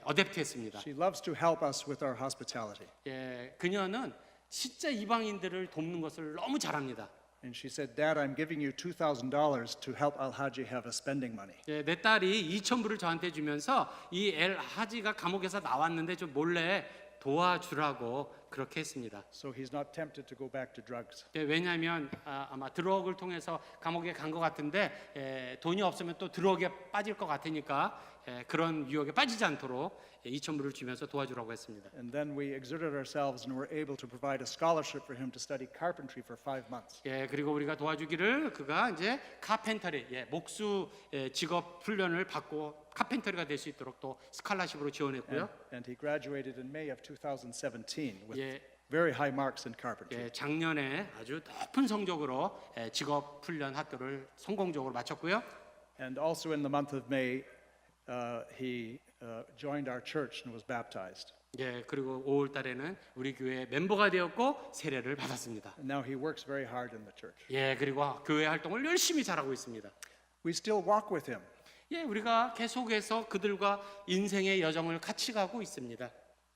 어댑트했습니다. She loves to help us with our hospitality. 그녀는 진짜 이방인들을 돕는 것을 너무 잘합니다. And she said, Dad, I'm giving you $2,000 to help Al-Haji have a spending money. 내 딸이 2,000불을 저한테 주면서 이 엘 하지가 감옥에서 나왔는데 좀 몰래 도와주라고 그렇게 했습니다. So he's not tempted to go back to drugs. 왜냐하면 아마 드럭을 통해서 감옥에 간 것 같은데 돈이 없으면 또 드럭에 빠질 것 같으니까 그런 유혹에 빠지지 않도록 2,000불을 주면서 도와주라고 했습니다. And then we exerted ourselves and were able to provide a scholarship for him to study carpentry for 5 months. 그리고 우리가 도와주기를 그가 이제 카펜터리 목수 직업 훈련을 받고 카펜터리가 될 수 있도록 또 스칼라십으로 지원했고요. And he graduated in May of 2017 with 예. very high marks in carpentry. 작년에 아주 높은 성적으로 직업 훈련 학교를 성공적으로 마쳤고요. And also in the month of May, he joined our church and was baptized. 그리고 5월 달에는 우리 교회 멤버가 되었고 세례를 받았습니다. And now he works very hard in the church. 그리고 교회 활동을 열심히 잘하고 있습니다. We still walk with him. 우리가 계속해서 그들과 인생의 여정을 같이 가고 있습니다.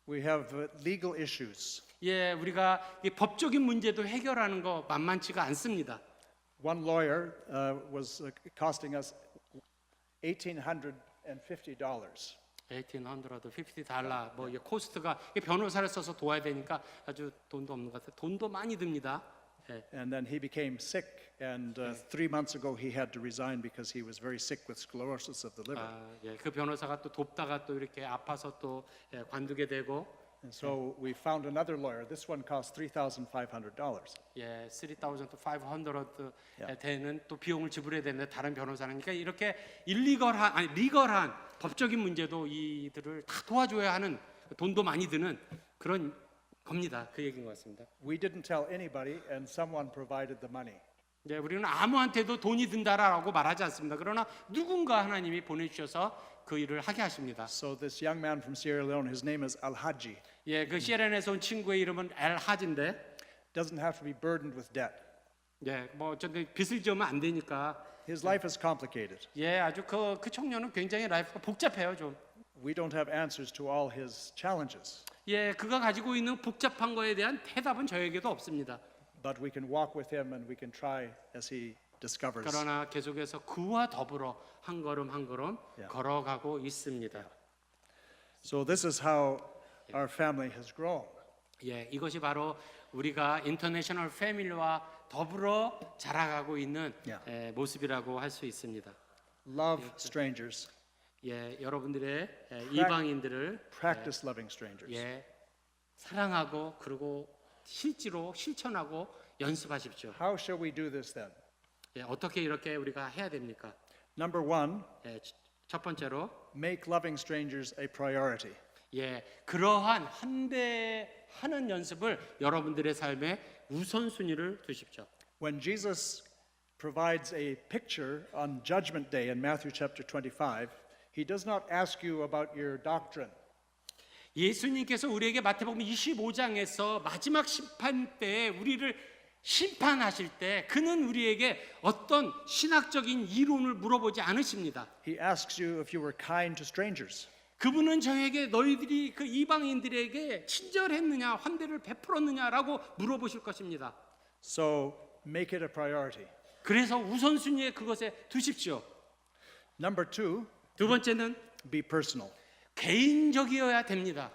We have legal issues. 우리가 이 법적인 문제도 해결하는 거 만만치가 않습니다. One lawyer was costing us $1,850. $1,850 뭐 코스트가 변호사를 써서 도와야 되니까 아주 돈도 없는 것 같아요. 돈도 많이 듭니다. And then he became sick, and 3 months ago he had to resign because he was very sick with sclerosis of the liver. 그 변호사가 또 돕다가 또 이렇게 아파서 또 관두게 되고 And so we found another lawyer. This one cost $3,500. $3,500 되는 또 비용을 지불해야 되는데 다른 변호사는 그러니까 이렇게 리걸한 법적인 문제도 이들을 다 도와줘야 하는 돈도 많이 드는 그런 겁니다. 그 얘기인 것 같습니다. We didn't tell anybody, and someone provided the money. 우리는 아무한테도 돈이 든다라고 말하지 않습니다. 그러나 누군가 하나님이 보내주셔서 그 일을 하게 하십니다. So this young man from Sierra Leone, his name is Al-Haji, 그 시에렌에서 온 친구의 이름은 엘 하지인데, doesn't have to be burdened with debt. 뭐 어쨌든 빚을 지으면 안 되니까, His life is complicated. 아주 그 청년은 굉장히 라이프가 복잡해요 좀. We don't have answers to all his challenges, 그가 가지고 있는 복잡한 거에 대한 대답은 저에게도 없습니다. but we can walk with him and we can try as he discovers. 그러나 계속해서 그와 더불어 한 걸음 한 걸음 걸어가고 있습니다. So this is how our family has grown. 이것이 바로 우리가 인터내셔널 패밀리와 더불어 자라가고 있는 모습이라고 할 수 있습니다. Love strangers. 여러분들의 이방인들을 Practice loving strangers. 사랑하고 그리고 실제로 실천하고 연습하십시오. How shall we do this then? 어떻게 이렇게 우리가 해야 됩니까? Number one, 첫 번째로 make loving strangers a priority. 그러한 환대하는 연습을 여러분들의 삶에 우선순위를 두십시오. When Jesus provides a picture on Judgment Day in Matthew chapter 25, he does not ask you about your doctrine. 예수님께서 우리에게 마태복음 25장에서 마지막 심판 때에 우리를 심판하실 때 그는 우리에게 어떤 신학적인 이론을 물어보지 않으십니다. He asks you if you were kind to strangers. 그분은 저에게 너희들이 그 이방인들에게 친절했느냐 환대를 베풀었느냐라고 물어보실 것입니다. So make it a priority. 그래서 우선순위에 그것에 두십시오. Number two, 두 번째는 be personal. 개인적이어야 됩니다.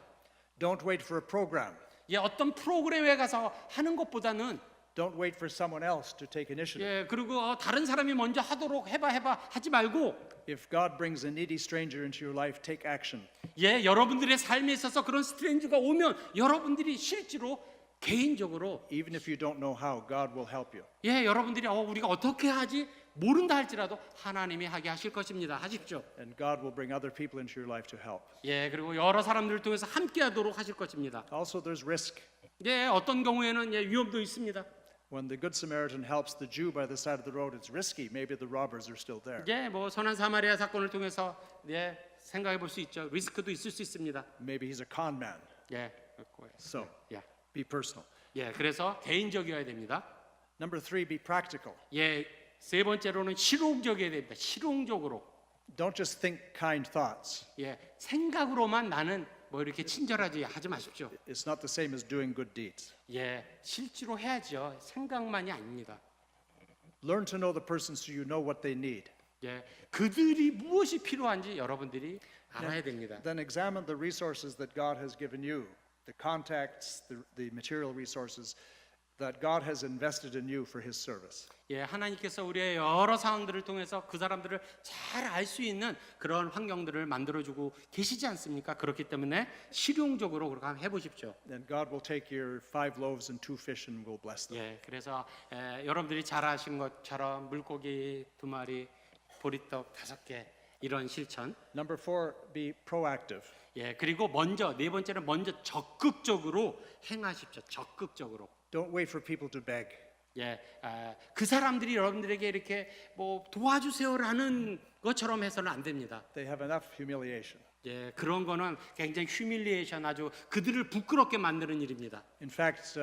Don't wait for a program. 어떤 프로그램에 가서 하는 것보다는 Don't wait for someone else to take initiative. 그리고 다른 사람이 먼저 하도록 해봐 하지 말고 If God brings a needy stranger into your life, take action. 여러분들의 삶에 있어서 그런 스트레인저가 오면 여러분들이 실제로 개인적으로 Even if you don't know how, God will help you. 여러분들이 우리가 어떻게 하지 모른다 할지라도 하나님이 하게 하실 것입니다. 하십시오. And God will bring other people into your life to help. 그리고 여러 사람들을 통해서 함께하도록 하실 것입니다. Also, there's risk. 어떤 경우에는 위험도 있습니다. When the Good Samaritan helps the Jew by the side of the road, it's risky. Maybe the robbers are still there. 예, 뭐 선한 사마리아 사건을 통해서 예, 생각해 볼 수 있죠. 리스크도 있을 수 있습니다. Maybe he's a con man. 예, So 예, be personal. 예, 그래서 개인적이어야 됩니다. Number 3, be practical. 예, 세 번째로는 실용적이어야 됩니다. 실용적으로. Don't just think kind thoughts. 예, 생각으로만 나는 뭐 이렇게 친절하지 하지 마십시오. It's not the same as doing good deeds. 예, 실제로 해야죠. 생각만이 아닙니다. Learn to know the person so you know what they need. 예, 그들이 무엇이 필요한지 여러분들이 알아야 됩니다. Then examine the resources that God has given you, the contacts, the material resources that God has invested in you for His service. 예, 하나님께서 우리의 여러 상황들을 통해서 그 사람들을 잘 알 수 있는 그런 환경들을 만들어주고 계시지 않습니까? 그렇기 때문에 실용적으로 그렇게 한번 해보십시오. And God will take your 5 loaves and 2 fish and will bless them. 예, 그래서 여러분들이 잘 아신 것처럼 물고기 2마리, 보리떡 5개 이런 실천. Number 4, be proactive. 예, 그리고 먼저 네 번째는 먼저 적극적으로 행하십시오. 적극적으로. Don't wait for people to beg. 예, 그 사람들이 여러분들에게 이렇게 뭐 도와주세요라는 것처럼 해서는 안 됩니다. They have enough humiliation. 예, 그런 거는 굉장히 휴밀리에이션 아주 그들을 부끄럽게 만드는 일입니다. In fact,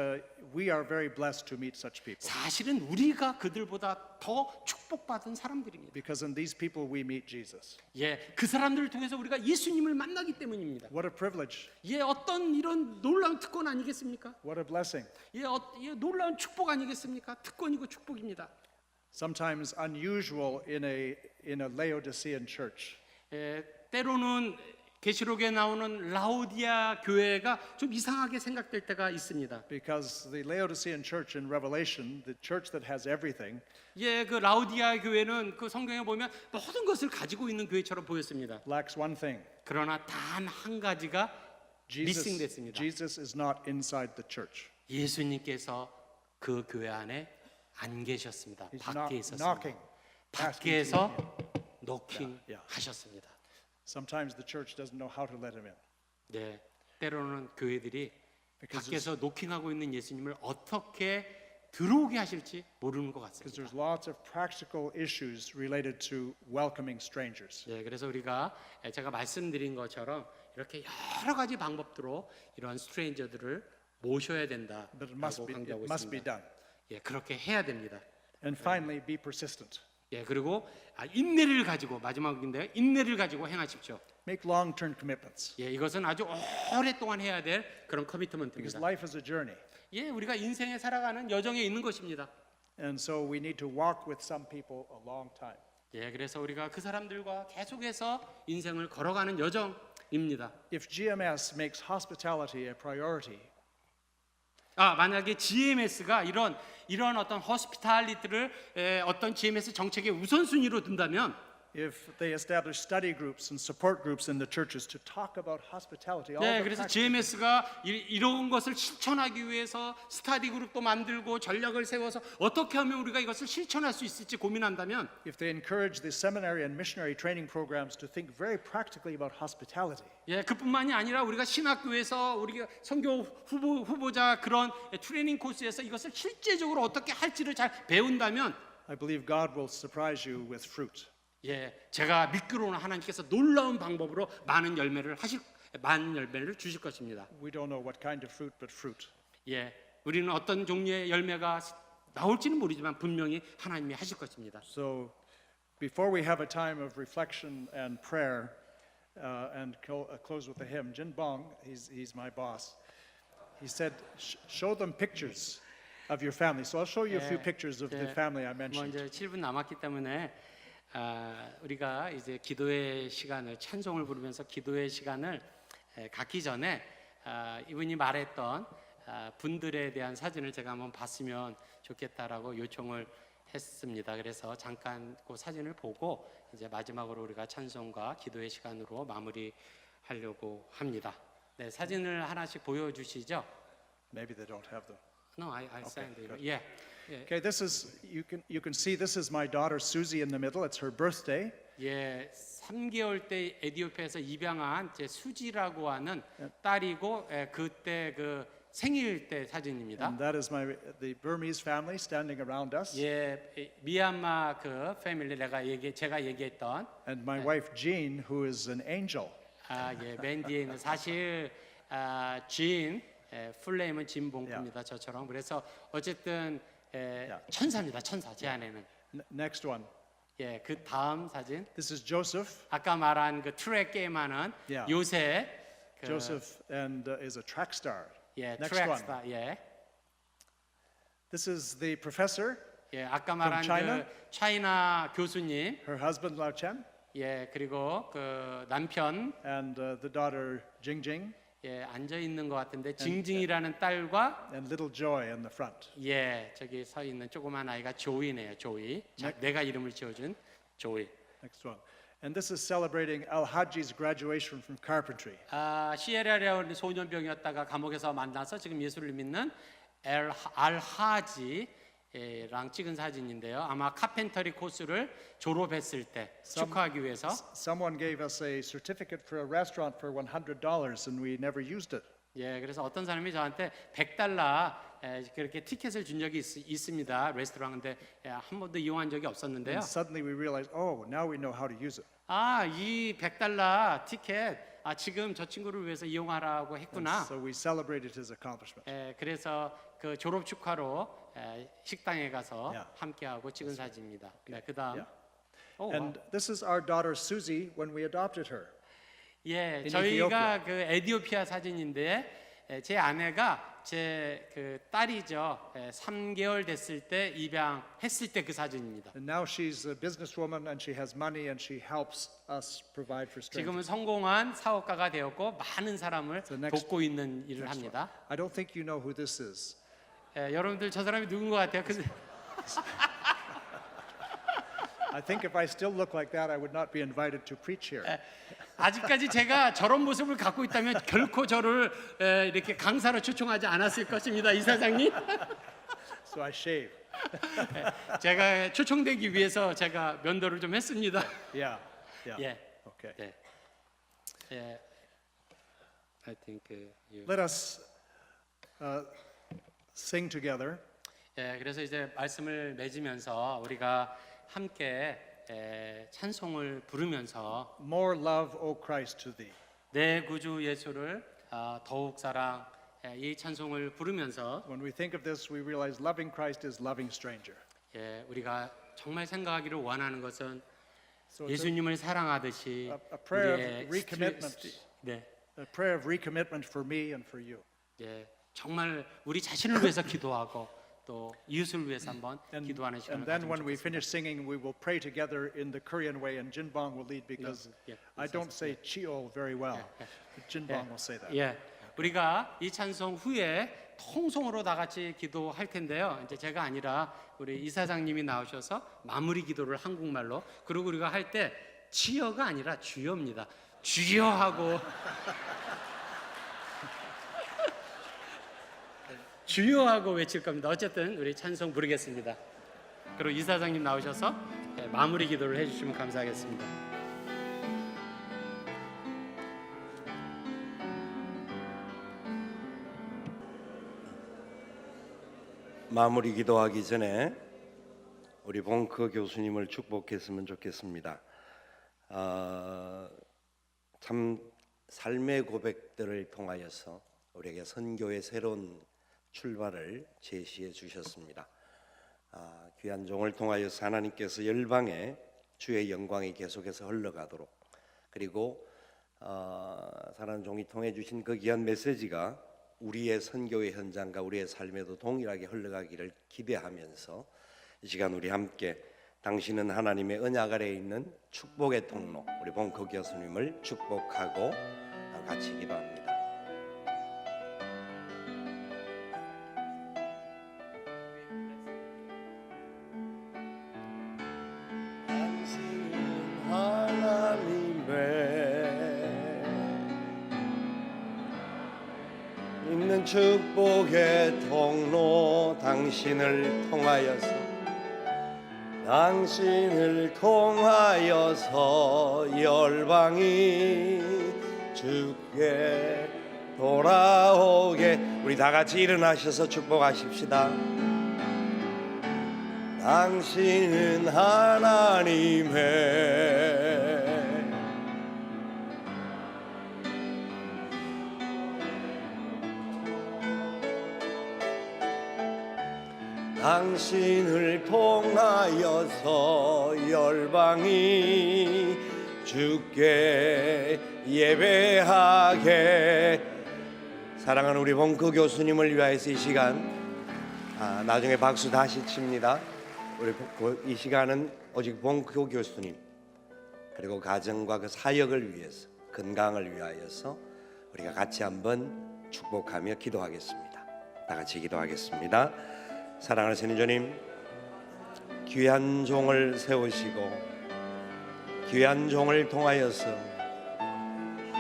we are very blessed to meet such people. 사실은 우리가 그들보다 더 축복받은 사람들입니다. Because in these people we meet Jesus. 예, 그 사람들을 통해서 우리가 예수님을 만나기 때문입니다. What a privilege. 예, 어떤 이런 놀라운 특권 아니겠습니까? What a blessing. 예, 예, 놀라운 축복 아니겠습니까? 특권이고 축복입니다. Sometimes unusual in a Laodicean church. 예, 때로는 계시록에 나오는 라오디아 교회가 좀 이상하게 생각될 때가 있습니다. Because the Laodicean church in Revelation, the church that has everything, 예, 그 라오디아 교회는 그 성경에 보면 모든 것을 가지고 있는 교회처럼 보였습니다. lacks one thing. 그러나 단 한 가지가 미싱됐습니다. Jesus is not inside the church. 예수님께서 그 교회 안에 안 계셨습니다. He's 밖에 not 있었습니다. knocking. 밖에서 노킹 Yeah. 하셨습니다. Sometimes the church doesn't know how to let him in. 네, 때로는 교회들이 Because 밖에서 노킹하고 있는 예수님을 어떻게 들어오게 하실지 모르는 것 Because 같습니다. there's lots of practical issues related to welcoming strangers. 예, 그래서 우리가 제가 말씀드린 것처럼 이렇게 여러 가지 방법으로 이러한 스트레인저들을 모셔야 But 된다라고 it 강조하고 must be 있습니다. done. 예, 그렇게 해야 됩니다. And finally, be persistent. 예, 그리고 인내를 가지고 마지막인데요. 인내를 가지고 행하십시오. Make long-term commitments. 예, 이것은 아주 오랫동안 해야 될 그런 Because 커미트먼트입니다. life is a journey. 예, 우리가 인생에 살아가는 여정에 있는 것입니다. And so we need to walk with some people a long time. 예, 그래서 우리가 그 사람들과 계속해서 인생을 걸어가는 여정입니다. If GMS makes hospitality a priority, 만약에 GMS가 이런 어떤 호스피탈리티를 어떤 GMS 정책의 우선순위로 둔다면 if they establish study groups and support groups in the churches to talk about hospitality, all 네, the 그래서 practices, GMS가 이런 것을 실천하기 위해서 스터디 그룹도 만들고 전략을 세워서 어떻게 하면 우리가 이것을 실천할 수 있을지 고민한다면 if they encourage the seminary and missionary training programs to think very practically about hospitality, 예, 그뿐만이 아니라 우리가 신학교에서 우리가 선교 후보자 그런 트레이닝 코스에서 이것을 실제적으로 어떻게 할지를 잘 배운다면 I believe God will surprise you with fruit. 예, 제가 믿기로는 하나님께서 놀라운 방법으로 많은 열매를 주실 것입니다. We don't know what kind of fruit, but fruit. 예, 우리는 어떤 종류의 열매가 나올지는 모르지만 분명히 하나님이 하실 것입니다. So, before we have a time of reflection and prayer, and close with a hymn, Jin Bong, he's my boss. He said, "Show them pictures of your family." So I'll show you a few pictures of the family I 뭐 mentioned. 이제 7분 남았기 때문에 우리가 이제 기도의 시간을 찬송을 부르면서 기도의 시간을 갖기 전에 이분이 말했던 분들에 대한 사진을 제가 한번 봤으면 좋겠다라고 요청을 했습니다. 그래서 잠깐 그 사진을 보고 이제 마지막으로 우리가 찬송과 기도의 시간으로 마무리하려고 합니다. 네, 사진을 하나씩 보여주시죠. Maybe they don't have them. No, I sent it. good. 예. Okay, this is you can see this is my daughter Susie in the middle. It's her birthday. 예, 3개월 때 에티오피아에서 입양한 제 수지라고 하는 딸이고 그때 그 생일 때 사진입니다. And that is the Burmese family standing around us. 예, 미얀마 그 패밀리 제가 얘기했던 And my wife Jean, who is an angel. 맨 뒤에 있는 사실 진 풀네임은 진봉구입니다. 저처럼. 그래서 어쨌든 천사입니다. 천사 제 안에는. Next one. 예, 그 다음 사진. This is Joseph. 아까 말한 그 트랙 게임하는 Yeah. 요새 그, Joseph and is a track star. 예, Next 트랙 one. 스타. 예. This is the professor, 예, 아까 말한 China? 그 차이나 교수님. her husband Lao Chen, 예, 그리고 그 남편 and the daughter Jingjing, 예, 앉아 있는 것 같은데 징징이라는 딸과 and little Joy in the front. 예, 저기 서 있는 조그만 아이가 조이네요. 조이. 내가 이름을 지어준 조이. Next one. And this is celebrating Al Haji's graduation from carpentry. 시에라레온 소년병이었다가 감옥에서 만나서 지금 예수를 믿는 알하지랑 찍은 사진인데요. 아마 카펜터리 코스를 졸업했을 때 축하하기 위해서. Someone gave us a certificate for a restaurant for $100 and we never used it. 예, 그래서 어떤 사람이 저한테 $100 그렇게 티켓을 준 적이 있습니다. 레스토랑인데 한 번도 이용한 적이 없었는데요. And suddenly we realized, oh, now we know how to use it. 이 $100 티켓 지금 저 친구를 위해서 이용하라고 했구나. So we celebrated his accomplishment. 그래서 그 졸업 축하로 식당에 가서 Yeah. 함께하고 찍은 사진입니다. 네, 그다음. Yeah. And this is our daughter Susie when we adopted her. 예, in 저희가 그 에티오피아 사진인데 제 아내가 제 그 딸이죠. 3개월 됐을 때 입양했을 때 그 사진입니다. And now she's a businesswoman and she has money and she helps us provide for strangers. 지금은 성공한 사업가가 되었고 많은 사람을 So next- 돕고 있는 일을 Next one. 합니다. I don't think you know who this is. 여러분들 저 사람이 누군 것 같아요? I think if I still look like that, I would not be invited to preach here. 아직까지 제가 저런 모습을 갖고 있다면 결코 저를 이렇게 강사로 초청하지 않았을 것입니다, 이사장님. So I shave. 제가 초청되기 위해서 제가 면도를 좀 했습니다. Yeah. Yeah. 예, Okay. 네, 예. I think you. Let us sing together. 예, 그래서 이제 말씀을 맺으면서 우리가 함께 찬송을 부르면서 More love, O Christ, to thee. 내 구주 예수를 더욱 사랑 이 찬송을 부르면서 When we think of this, we realize loving Christ is loving stranger. 우리가 정말 생각하기를 원하는 것은 So it's 예수님을 사랑하듯이 a prayer of 우리의 recommitment. 네, a prayer of recommitment for me and for you. 정말 우리 자신을 위해서 기도하고 또 이웃을 위해서 한번 기도하는 시간을 And then 가지면 when we 좋겠습니다. finish singing, we will pray together in the Korean way, and Jinbong will lead because Yeah, I don't say Cheol very well. But Jinbong will say that. 예, 우리가 이 찬송 후에 통성으로 다 같이 기도할 텐데요. 이제 제가 아니라 우리 이사장님이 나오셔서 마무리 기도를 한국말로 그리고 우리가 할 때 치여가 아니라 주여입니다. 주여 하고 주여 하고 외칠 겁니다. 어쨌든 우리 찬송 부르겠습니다. 그리고 이사장님 나오셔서 마무리 기도를 해주시면 감사하겠습니다. 마무리 기도하기 전에 우리 봉크 교수님을 축복했으면 좋겠습니다. 참 삶의 고백들을 통하여서 우리에게 선교의 새로운 출발을 제시해 주셨습니다. 귀한 종을 통하여서 하나님께서 열방에 주의 영광이 계속해서 흘러가도록 그리고 사랑하는 종이 통해 주신 그 귀한 메시지가 우리의 선교의 현장과 우리의 삶에도 동일하게 흘러가기를 기대하면서 이 시간 우리 함께 당신은 하나님의 언약 아래에 있는 축복의 통로 우리 봉크 교수님을 축복하고 같이 기도합니다. 당신은 하나님의 있는 축복의 통로 당신을 통하여서 열방이 주께 돌아오게. 우리 다 같이 일어나셔서 축복하십시다. 당신은 하나님의 당신을 통하여서 열방이 주께 예배하게. 사랑하는 우리 봉크 교수님을 위하여서 이 시간 나중에 박수 다시 칩니다. 우리 이 시간은 오직 봉크 교수님 그리고 가정과 그 사역을 위해서, 건강을 위하여서 우리가 같이 한번 축복하며 기도하겠습니다. 다 같이 기도하겠습니다. 사랑하는 선인주님, 귀한 종을 세우시고 귀한 종을 통하여서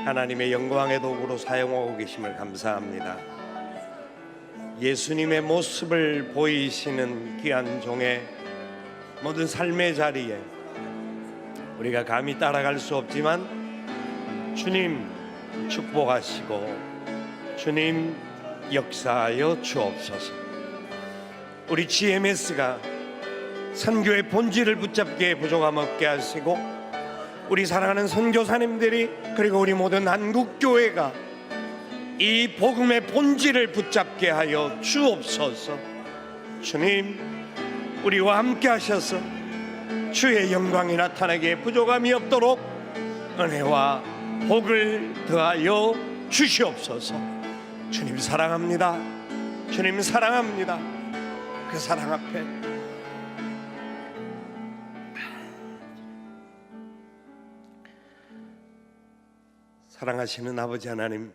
하나님의 영광의 도구로 사용하고 계심을 감사합니다. 예수님의 모습을 보이시는 귀한 종의 모든 삶의 자리에 우리가 감히 따라갈 수 없지만 주님 축복하시고 주님 역사하여 주옵소서. 우리 GMS가 선교의 본질을 붙잡기에 부족함 없게 하시고 우리 사랑하는 선교사님들이 그리고 우리 모든 한국교회가 이 복음의 본질을 붙잡게 하여 주옵소서. 주님 우리와 함께 하셔서 주의 영광이 나타나기에 부족함이 없도록 은혜와 복을 더하여 주시옵소서. 주님 사랑합니다. 주님 사랑합니다. 그 사랑 앞에 사랑하시는 아버지 하나님,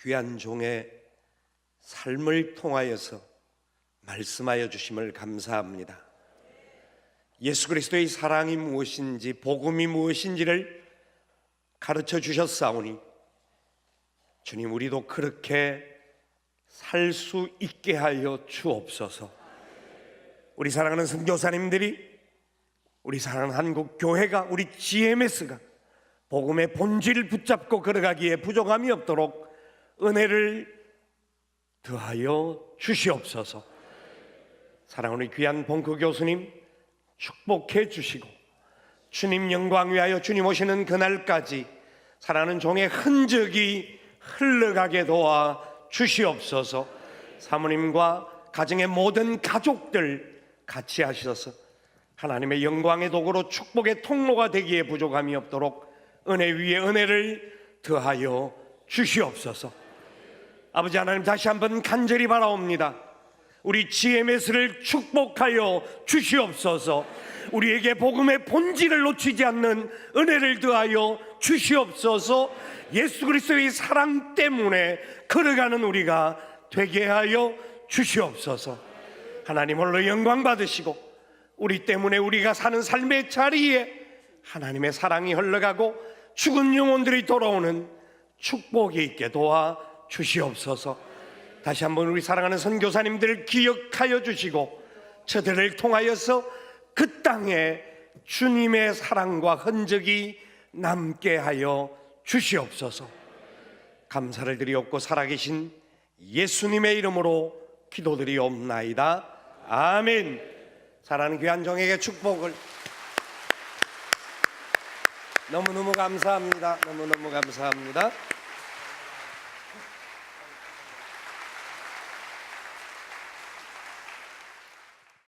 귀한 종의 삶을 통하여서 말씀하여 주심을 감사합니다. 예수 그리스도의 사랑이 무엇인지, 복음이 무엇인지를 가르쳐 주셨사오니 주님 우리도 그렇게 살 수 있게 하여 주옵소서. 우리 사랑하는 선교사님들이, 우리 사랑하는 한국교회가, 우리 GMS가 복음의 본질을 붙잡고 걸어가기에 부족함이 없도록 은혜를 더하여 주시옵소서. 사랑하는 귀한 봉크 교수님 축복해 주시고 주님 영광 위하여 주님 오시는 그날까지 사랑하는 종의 흔적이 흘러가게 도와 주시옵소서. 사모님과 가정의 모든 가족들 같이 하셔서 하나님의 영광의 도구로 축복의 통로가 되기에 부족함이 없도록 은혜 위에 은혜를 더하여 주시옵소서. 아버지 하나님 다시 한번 간절히 바라옵니다. 우리 GMS를 축복하여 주시옵소서. 우리에게 복음의 본질을 놓치지 않는 은혜를 더하여 주시옵소서. 예수 그리스도의 사랑 때문에 걸어가는 우리가 되게 하여 주시옵소서. 하나님 홀로 영광 받으시고 우리 때문에 우리가 사는 삶의 자리에 하나님의 사랑이 흘러가고 죽은 영혼들이 돌아오는 축복이 있게 도와 주시옵소서. 다시 한번 우리 사랑하는 선교사님들을 기억하여 주시고 저들을 통하여서 그 땅에 주님의 사랑과 흔적이 남게 하여 주시옵소서. 감사를 드리옵고 살아계신 예수님의 이름으로 기도드리옵나이다. 아멘. 사랑하는 귀한 종에게 축복을 너무너무 감사합니다. 너무너무 감사합니다.